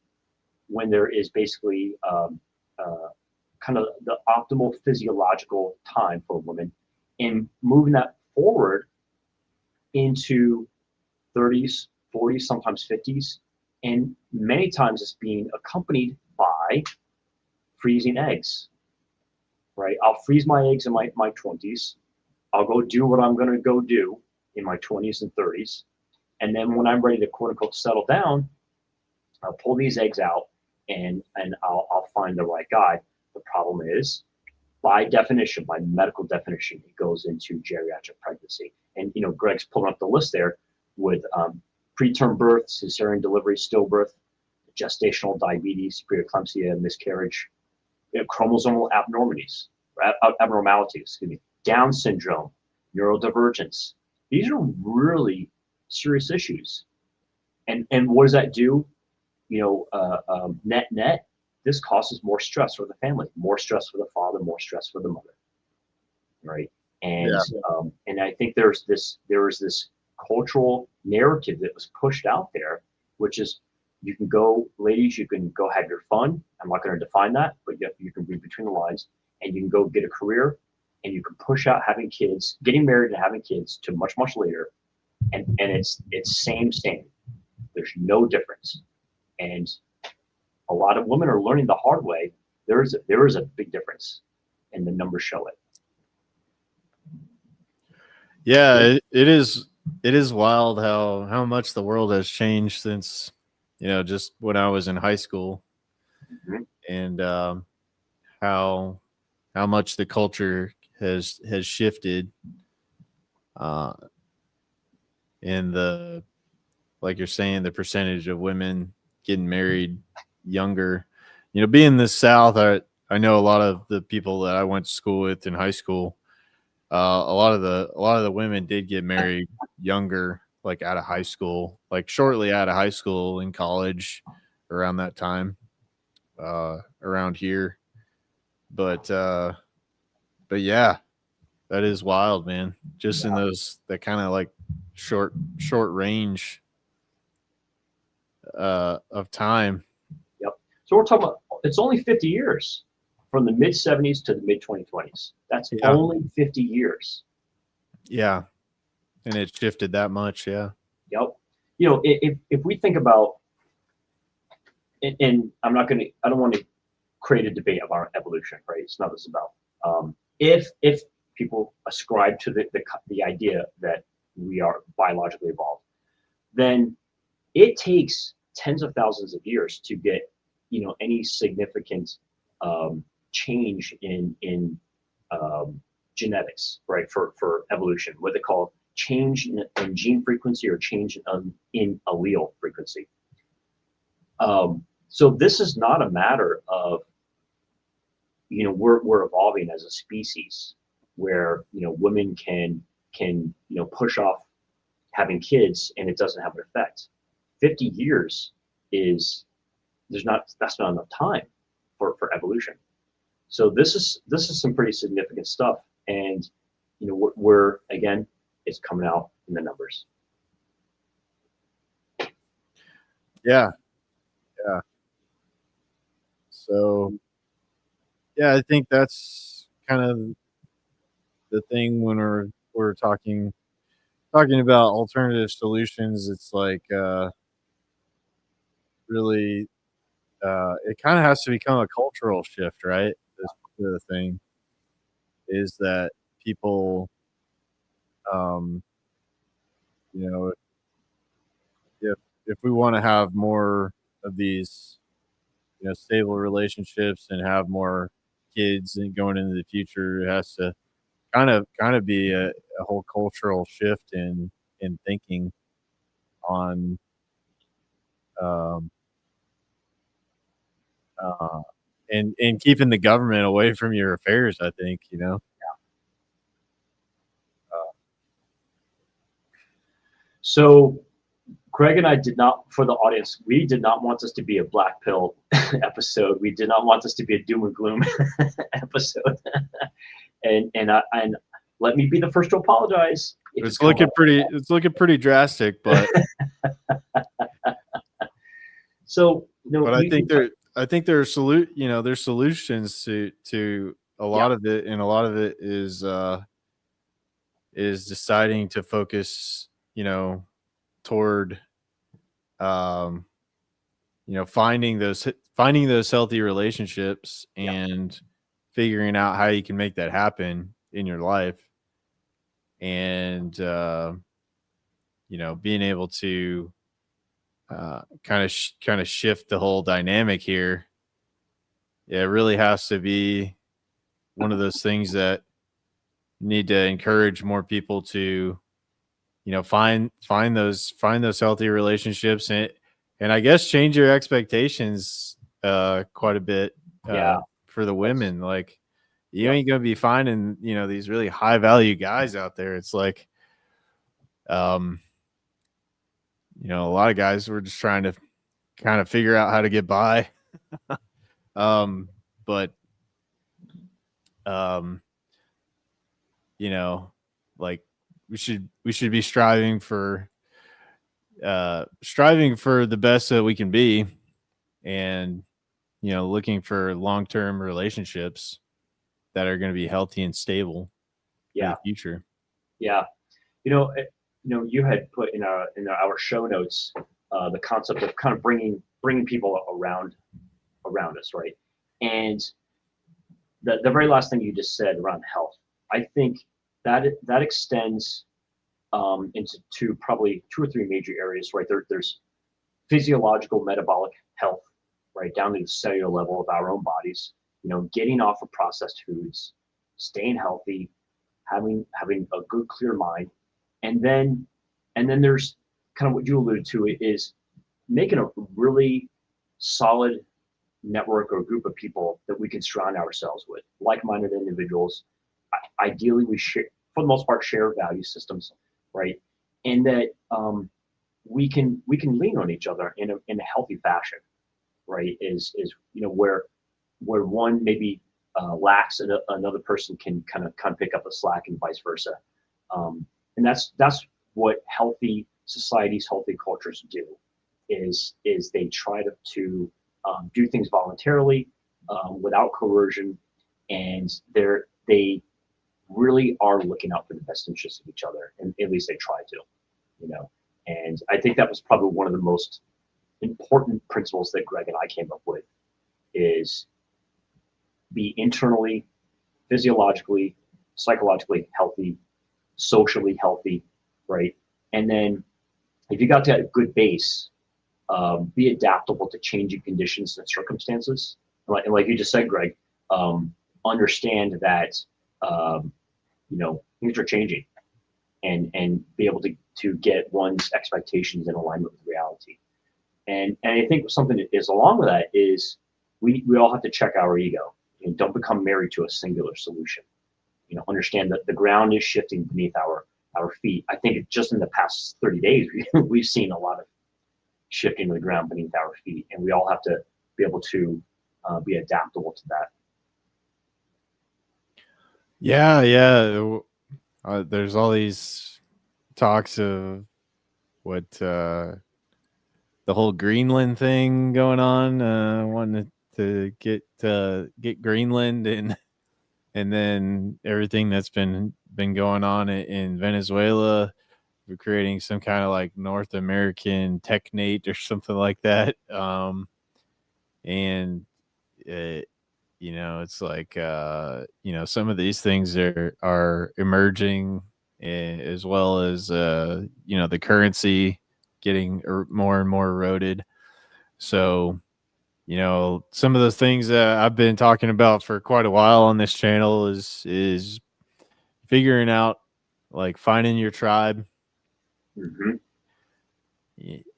when there is basically kind of the optimal physiological time for a woman, and moving that forward into 30s, 40s, sometimes 50s, and many times it's being accompanied by freezing eggs, right? I'll freeze my eggs in my 20s. I'll go do what I'm going to go do in my 20s and 30s. And then when I'm ready to quote unquote settle down, I'll pull these eggs out and I'll find the right guy. The problem is, by definition, by medical definition, it goes into geriatric pregnancy. And, Greg's pulling up the list there with preterm birth, cesarean delivery, stillbirth, gestational diabetes, preeclampsia, miscarriage, chromosomal abnormalities, Down syndrome, neurodivergence. These are really serious issues. And what does that do? Net, this causes more stress for the family, more stress for the father, more stress for the mother, right? And and I think there was this cultural narrative that was pushed out there, which is, you can go, ladies, you can go have your fun. I'm not going to define that, but you can read between the lines, and you can go get a career, and you can push out having kids, getting married and having kids to much, much later. And it's same. There's no difference. And a lot of women are learning the hard way. There is a big difference, and the numbers show it. Yeah, it is wild how much the world has changed since, just when I was in high school, and how much the culture has shifted, in the, like you're saying, the percentage of women getting married younger. Being the South, I know a lot of the people that I went to school with in high school. A lot of the women did get married younger, like out of high school, like shortly out of high school, in college, around that time, around here. But yeah, that is wild, man. Just in that kind of like short range. of time. Yep. So we're talking about, it's only 50 years from the mid 70s to the mid 2020s. That's only 50 years. Yeah. And it shifted that much. Yeah. Yep. You know, if we think about, and I don't want to create a debate about evolution, right? It's not what it's about. If people ascribe to the idea that we are biologically evolved, then it takes tens of thousands of years to get, you know, any significant change in genetics, right? For evolution, what they call change in gene frequency or change in allele frequency. So this is not a matter of, you know, we're evolving as a species where, you know, women can you know, push off having kids and it doesn't have an effect. 50 years that's not enough time for evolution. So this is some pretty significant stuff, and you know, we're again, it's coming out in the numbers. Yeah. So yeah, I think that's kind of the thing when we're talking about alternative solutions. It's like really it kind of has to become a cultural shift, right? This the thing is that people, you know, if we want to have more of these, you know, stable relationships and have more kids and going into the future, it has to kind of be a whole cultural shift in thinking on and keeping the government away from your affairs, I think, you know. So Greg and I did not, for the audience, we did not want this to be a black pill episode. We did not want this to be a doom and gloom episode. and let me be the first to apologize. It's looking pretty drastic, but so you know, but I think there are there's solutions to a lot of it, and a lot of it is deciding to focus, you know, toward you know, finding those healthy relationships and figuring out how you can make that happen in your life, and you know, being able to kind of shift the whole dynamic here. Yeah, it really has to be one of those things that need to encourage more people to, you know, find those healthy relationships, and I guess change your expectations quite a bit for the women. Like, you ain't gonna be finding, you know, these really high value guys out there. It's like, you know, a lot of guys were just trying to kind of figure out how to get by. But you know, like we should be striving for the best that we can be, and, you know, looking for long-term relationships that are going to be healthy and stable in the future. Yeah. You know, you had put in our show notes the concept of kind of bringing people around us, right? And the very last thing you just said around health, I think that extends into probably 2 or 3 major areas, right? There's physiological metabolic health, right, down to the cellular level of our own bodies. You know, getting off of processed foods, staying healthy, having a good, clear mind, and then there's kind of what you alluded to, is making a really solid network or group of people that we can surround ourselves with, like-minded individuals. Ideally, we share, for the most part, share value systems, right? And that we can lean on each other in a healthy fashion, right? Is you know, where one maybe lacks, and another person can kind of pick up the slack, and vice versa. And that's what healthy societies, healthy cultures do. is they try to do things voluntarily, without coercion, and they really are looking out for the best interests of each other, and at least they try to, you know. And I think that was probably one of the most important principles that Greg and I came up with, is be internally, physiologically, psychologically healthy, socially healthy, right? And then if you got to a good base, be adaptable to changing conditions and circumstances. And like you just said, Greg, understand that you know, things are changing, and be able to get one's expectations in alignment with reality. And I think something that is along with that is we all have to check our ego and don't become married to a singular solution. You know, understand that the ground is shifting beneath our feet. I think just in the past 30 days, we've seen a lot of shifting of the ground beneath our feet, and we all have to be able to be adaptable to that. Yeah. There's all these talks of what the whole Greenland thing going on, wanting to get Greenland, and then everything that's been going on in Venezuela. We're creating some kind of like North American technate or something like that. And you know, it's like you know, some of these things are emerging, as well as you know, the currency getting more and more eroded. So, you know, some of those things that I've been talking about for quite a while on this channel is figuring out, like, finding your tribe. Mm-hmm.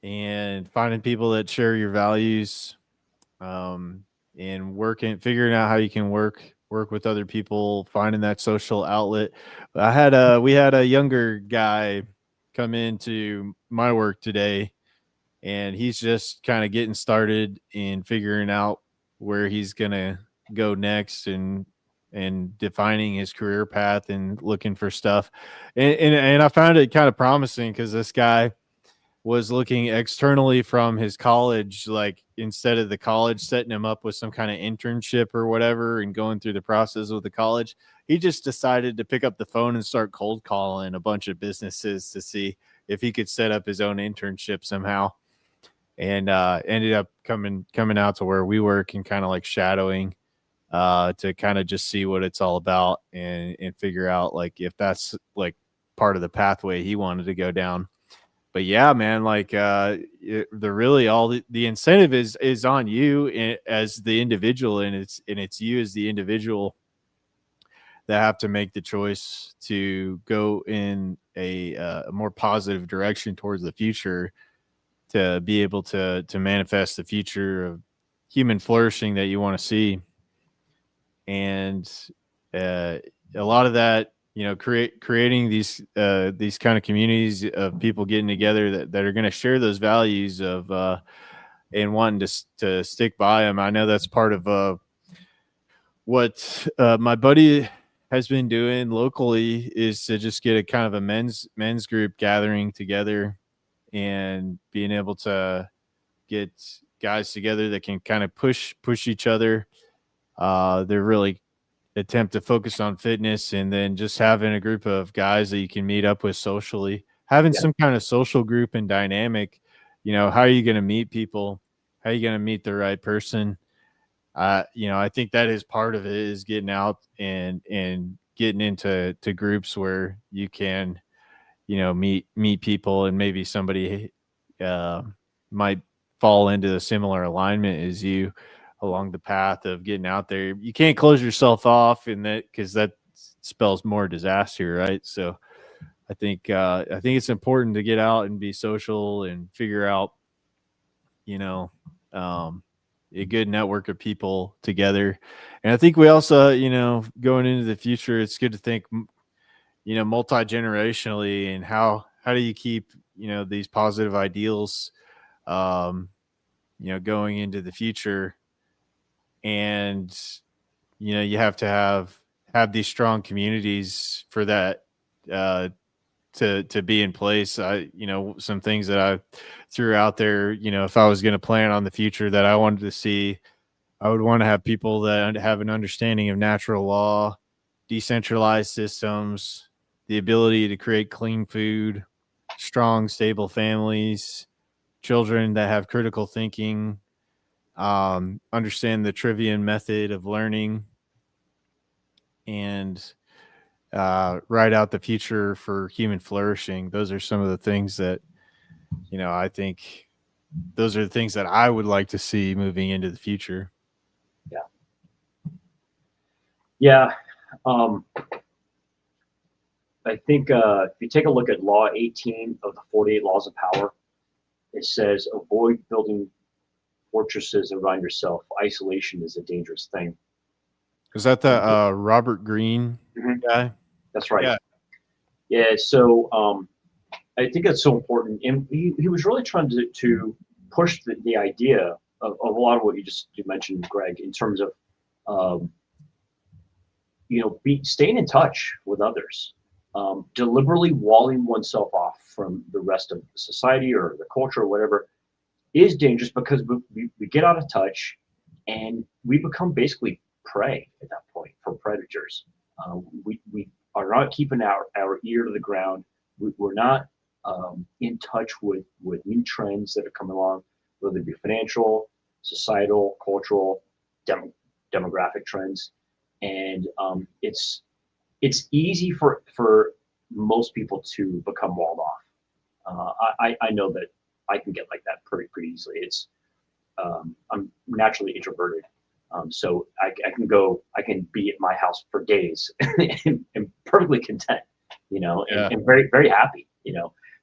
And finding people that share your values, and figuring out how you can work with other people, finding that social outlet. We had a younger guy come into my work today, and he's just kind of getting started in figuring out where he's gonna go next, and defining his career path and looking for stuff. And I found it kind of promising, because this guy was looking externally from his college, like, instead of the college setting him up with some kind of internship or whatever and going through the process with the college, he just decided to pick up the phone and start cold calling a bunch of businesses to see if he could set up his own internship somehow. And ended up coming out to where we work, and kind of like shadowing to kind of just see what it's all about, and figure out, like, if that's like part of the pathway he wanted to go down. But yeah, man, like the incentive is on you as the individual, and it's you as the individual that have to make the choice to go in a more positive direction towards the future, to be able to manifest the future of human flourishing that you want to see. And a lot of that, you know, creating these kind of communities of people getting together that are going to share those values of and wanting to stick by them. I know that's part of what my buddy has been doing locally, is to just get a kind of a men's group gathering together, and being able to get guys together that can kind of push each other. They're really attempt to focus on fitness, and then just having a group of guys that you can meet up with socially, having some kind of social group and dynamic. You know, how are you going to meet people? How are you going to meet the right person? You know, I think that is part of it, is getting out and getting into groups where you can, you know, meet people, and maybe somebody might fall into a similar alignment as you along the path of getting out there. You can't close yourself off in that, because that spells more disaster, right? So I think it's important to get out and be social and figure out, you know, a good network of people together. And I think we also, you know, going into the future, it's good to think, you know, multi-generationally, and how do you keep, you know, these positive ideals, you know, going into the future. And, you know, you have to have these strong communities for that to be in place. Some things that I threw out there, if I was going to plan on the future that I wanted to see, I would want to have people that have an understanding of natural law, decentralized systems, the ability to create clean food, strong, stable families, children that have critical thinking, understand the Trivium method of learning, and write out the future for human flourishing. Those are some of the things that, I think those are the things that I would like to see moving into the future. Yeah. I think if you take a look at Law 18 of the 48 Laws of Power, it says avoid building fortresses around yourself. Isolation is a dangerous thing. Is that the Robert Greene guy? That's right. Yeah. Yeah. So I think that's so important. And he was really trying to push the idea of a lot of what you mentioned, Greg, in terms of staying in touch with others, deliberately walling oneself off from the rest of society or the culture or whatever is dangerous, because we get out of touch and we become basically prey at that point for predators. We are not keeping our ear to the ground. We're not in touch with new trends that are coming along, whether it be financial, societal, cultural, demographic trends. And it's easy for most people to become walled off. I know that I can get like that pretty easily. I'm naturally introverted, so I can be at my house for days and perfectly content, and very, very happy,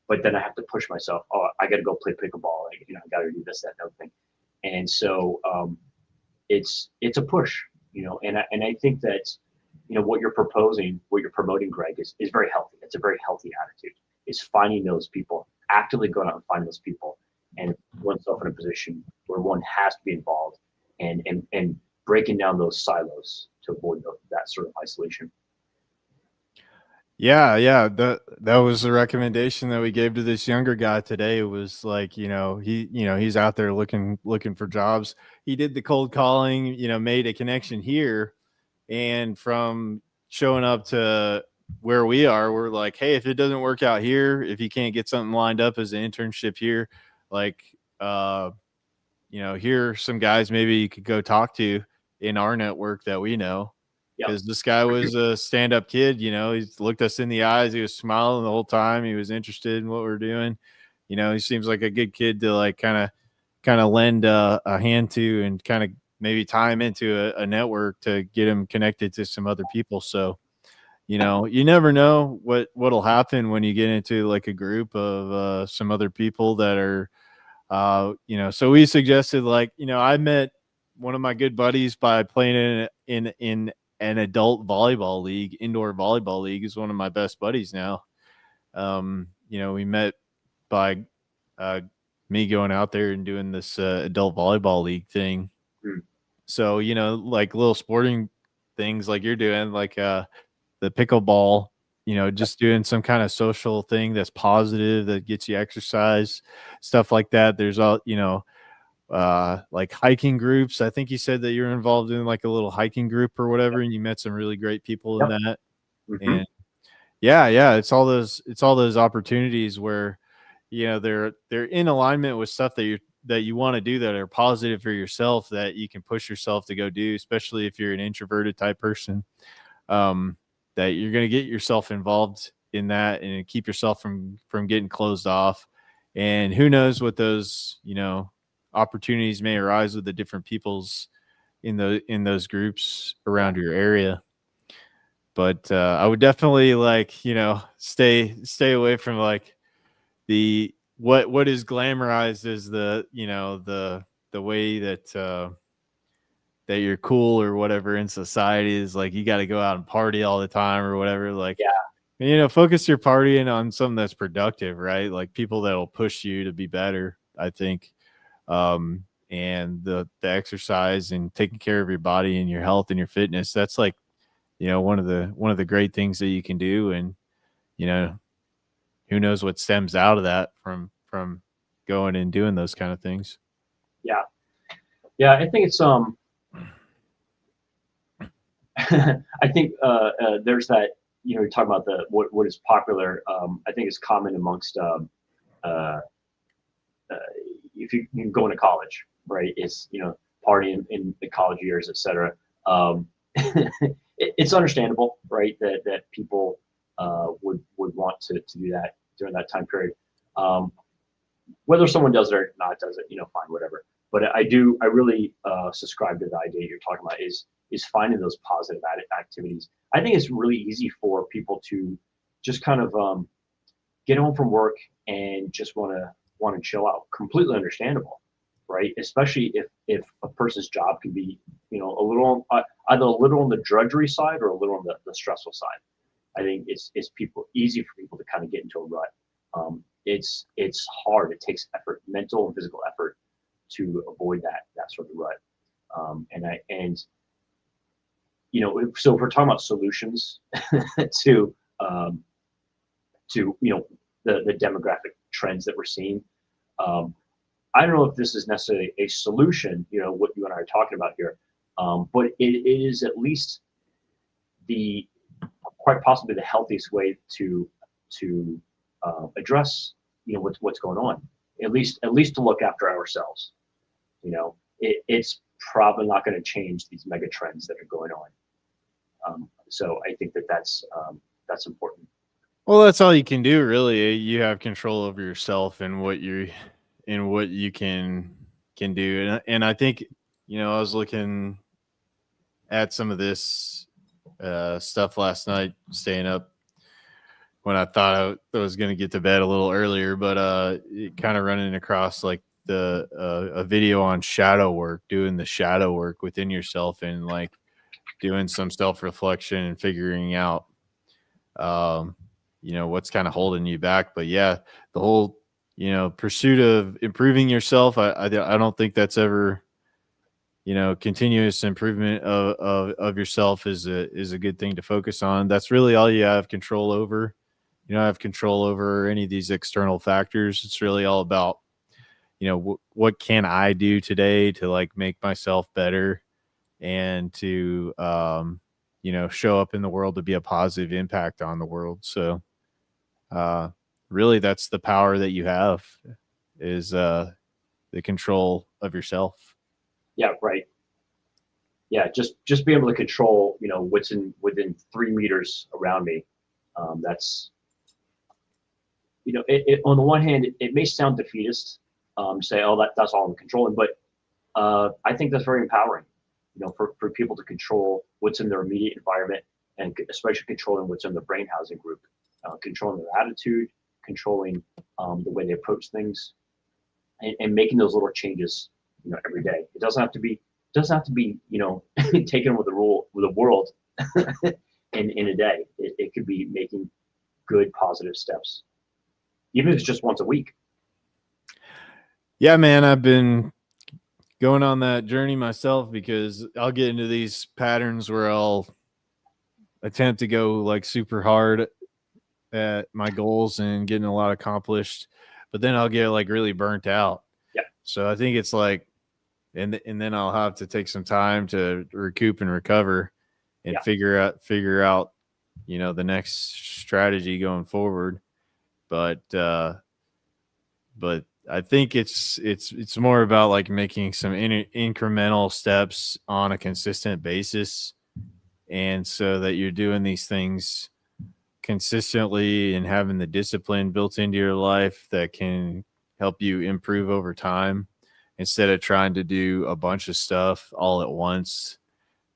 But then I have to push myself. Oh, I got to go play pickleball. I got to do this, that, and other thing. And so it's a push. And I think that, what you're proposing, what you're promoting, Greg, is very healthy. It's a very healthy attitude. It's finding those people, actively going out and finding those people, and oneself in a position where one has to be involved and breaking down those silos to avoid that sort of isolation. Yeah. That was the recommendation that we gave to this younger guy today. It was like, he's out there looking for jobs. He did the cold calling, made a connection here, and from showing up to where we are, we're like, hey, if it doesn't work out here, if you can't get something lined up as an internship here, like, here are some guys maybe you could go talk to in our network that we know. Because this guy was a stand-up kid, he looked us in the eyes. He was smiling the whole time. He was interested in what we're doing. He seems like a good kid to like kind of lend a hand to, and kind of maybe tie him into a network to get him connected to some other people. So, you never know what'll happen when you get into like a group of some other people that are, So we suggested, like, I met one of my good buddies by playing in an adult volleyball league. Indoor volleyball league is one of my best buddies now. We met by me going out there and doing this adult volleyball league thing. So, like little sporting things like you're doing, like the pickleball, just doing some kind of social thing that's positive, that gets you exercise, stuff like that. There's all, like hiking groups. I think you said that you're involved in like a little hiking group or whatever, and you met some really great people in that. And it's all those opportunities where, they're in alignment with stuff that you want to do that are positive for yourself, that you can push yourself to go do, especially if you're an introverted type person, that you're going to get yourself involved in that and keep yourself from getting closed off. And who knows what those, opportunities may arise with the different peoples in those groups around your area. But I would definitely stay away from like what is glamorized as the way that you're cool or whatever in society, is like you got to go out and party all the time or whatever. Like, focus your partying on something that's productive, right? Like people that'll push you to be better, I think. And the exercise and taking care of your body and your health and your fitness, that's like, one of the great things that you can do. And, who knows what stems out of that from going and doing those kind of things. Yeah. I think it's I think there's that, you're talking about what is popular. I think it's common amongst if you go into college, right? It's partying in the college years, etc. It's understandable, right? That people would want to do that during that time period. Whether someone does it or not does it, fine, whatever. But I really subscribe to the idea you're talking about is finding those positive activities. I think it's really easy for people to just kind of get home from work and just want to chill out. Completely understandable, right? Especially if a person's job can be, a little either a little on the drudgery side or a little on the stressful side. I think it's easy for people to kind of get into a rut. It's hard. It takes effort, mental and physical effort, to avoid that sort of rut. So if we're talking about solutions to the demographic trends that we're seeing, I don't know if this is necessarily a solution, what you and I are talking about here, but it is at least quite possibly the healthiest way to address what's going on. At least to look after ourselves. It's probably not going to change these mega trends that are going on. So I think that's important. Well, that's all you can do, really. You have control over yourself and what you can do. And I think, I was looking at some of this stuff last night, staying up when I thought I was going to get to bed a little earlier, but kind of running across like a video on shadow work, doing the shadow work within yourself and like doing some self-reflection and figuring out, what's kind of holding you back. But yeah, the whole, pursuit of improving yourself, I don't think that's ever, continuous improvement of yourself is a good thing to focus on. That's really all you have control over. You don't have control over any of these external factors. It's really all about, what can I do today to like make myself better and to, show up in the world to be a positive impact on the world. So, really that's the power that you have is, the control of yourself. Yeah. Right. Yeah. Just being able to control, what's within 3 meters around me. That's, on the one hand, it may sound defeatist, say, oh, that's all I'm controlling, but I think that's very empowering, for people to control what's in their immediate environment, and especially controlling what's in the brain housing group, controlling their attitude, controlling the way they approach things, and making those little changes, every day. It doesn't have to be taken with the world in a day. It could be making good positive steps, even if it's just once a week. Yeah, man, I've been going on that journey myself because I'll get into these patterns where I'll attempt to go like super hard at my goals and getting a lot accomplished, but then I'll get like really burnt out. Yeah. So I think it's like, and then I'll have to take some time to recoup and recover and figure out, the next strategy going forward. But I think it's more about like making some incremental steps on a consistent basis. And so that you're doing these things consistently and having the discipline built into your life that can help you improve over time, instead of trying to do a bunch of stuff all at once.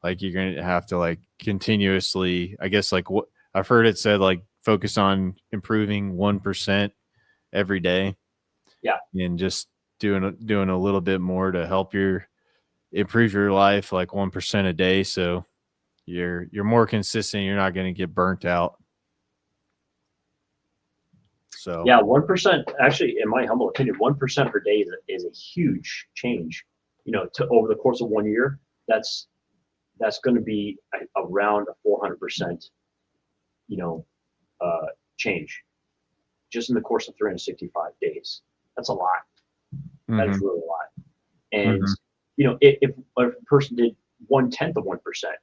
Like you're going to have to like continuously, I guess, like what I've heard it said, like focus on improving 1% every day. Yeah. And just doing a little bit more to help improve your life, like 1% a day. So you're more consistent. You're not going to get burnt out. So yeah, 1%, actually, in my humble opinion, 1% per day is a huge change, to over the course of 1 year. That's going to be around a 400%, change. just in the course of 365 days. That's a lot. That is Mhm. really a lot. And Mhm. you know, if a person did 1/10 of 1%,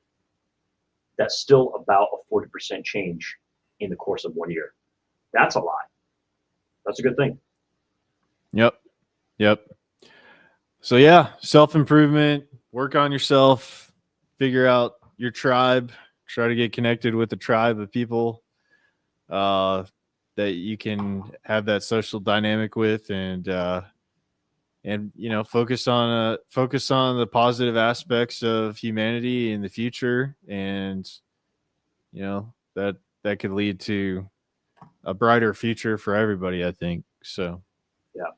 that's still about a 40% change in the course of 1 year. That's a lot. That's a good thing. Yep. So yeah, self-improvement, work on yourself, figure out your tribe, try to get connected with a tribe of people that you can have that social dynamic with, and you know, focus on the positive aspects of humanity in the future, and you know, that could lead to a brighter future for everybody, I think. So Yeah.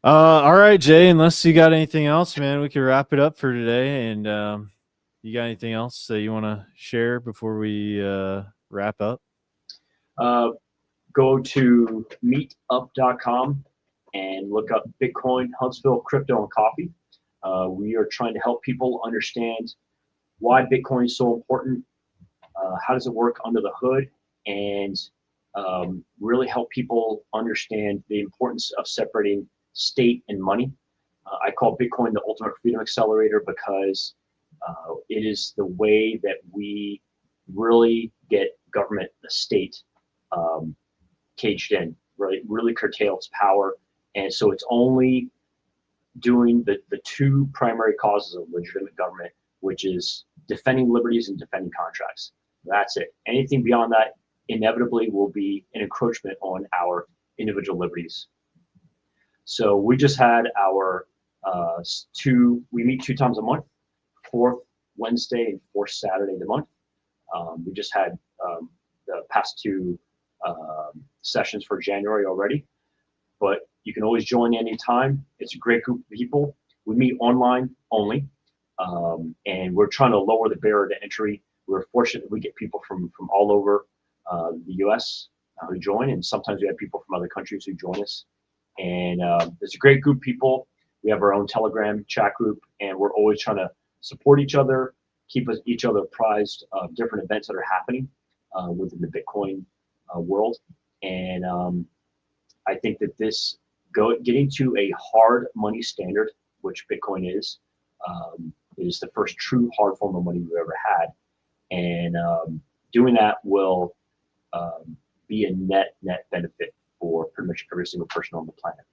All right, Jay, unless you got anything else, man, we can wrap it up for today. And you got anything else that you want to share before we wrap up? Go to meetup.com and look up Bitcoin, Huntsville, Crypto, and Coffee. We are trying to help people understand why Bitcoin is so important, how does it work under the hood, and really help people understand the importance of separating state and money. I call Bitcoin the ultimate freedom accelerator because it is the way that we really get government, the state, caged in, really curtail its power. And so it's only doing the two primary causes of legitimate government, which is defending liberties and defending contracts. That's it. Anything beyond that inevitably will be an encroachment on our individual liberties. So we just had our we meet 2 times a month, 4th Wednesday and 4th Saturday of the month. We just had the past 2 sessions for January already, but you can always join anytime. It's a great group of people. We meet online only, and we're trying to lower the barrier to entry. We're fortunate that we get people from all over the U.S. Who join, and sometimes we have people from other countries who join us. And it's a great group of people. We have our own Telegram chat group, and we're always trying to support each other, keep each other apprised of different events that are happening within the Bitcoin world. And I think that getting to a hard money standard, which Bitcoin is the first true hard form of money we've ever had. And doing that will be a net benefit for pretty much every single person on the planet.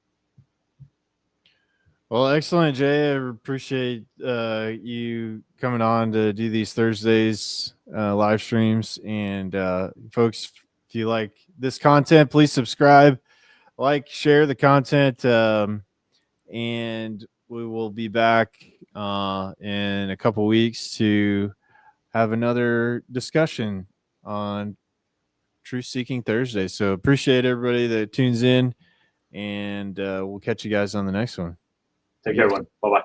Well, excellent, Jay. I appreciate you coming on to do these Thursdays live streams. And folks, if you like this content, please subscribe, share the content, and we will be back in a couple weeks to have another discussion on Truth Seeking Thursday. So appreciate everybody that tunes in, and we'll catch you guys on the next one. Take care, everyone. Bye-bye.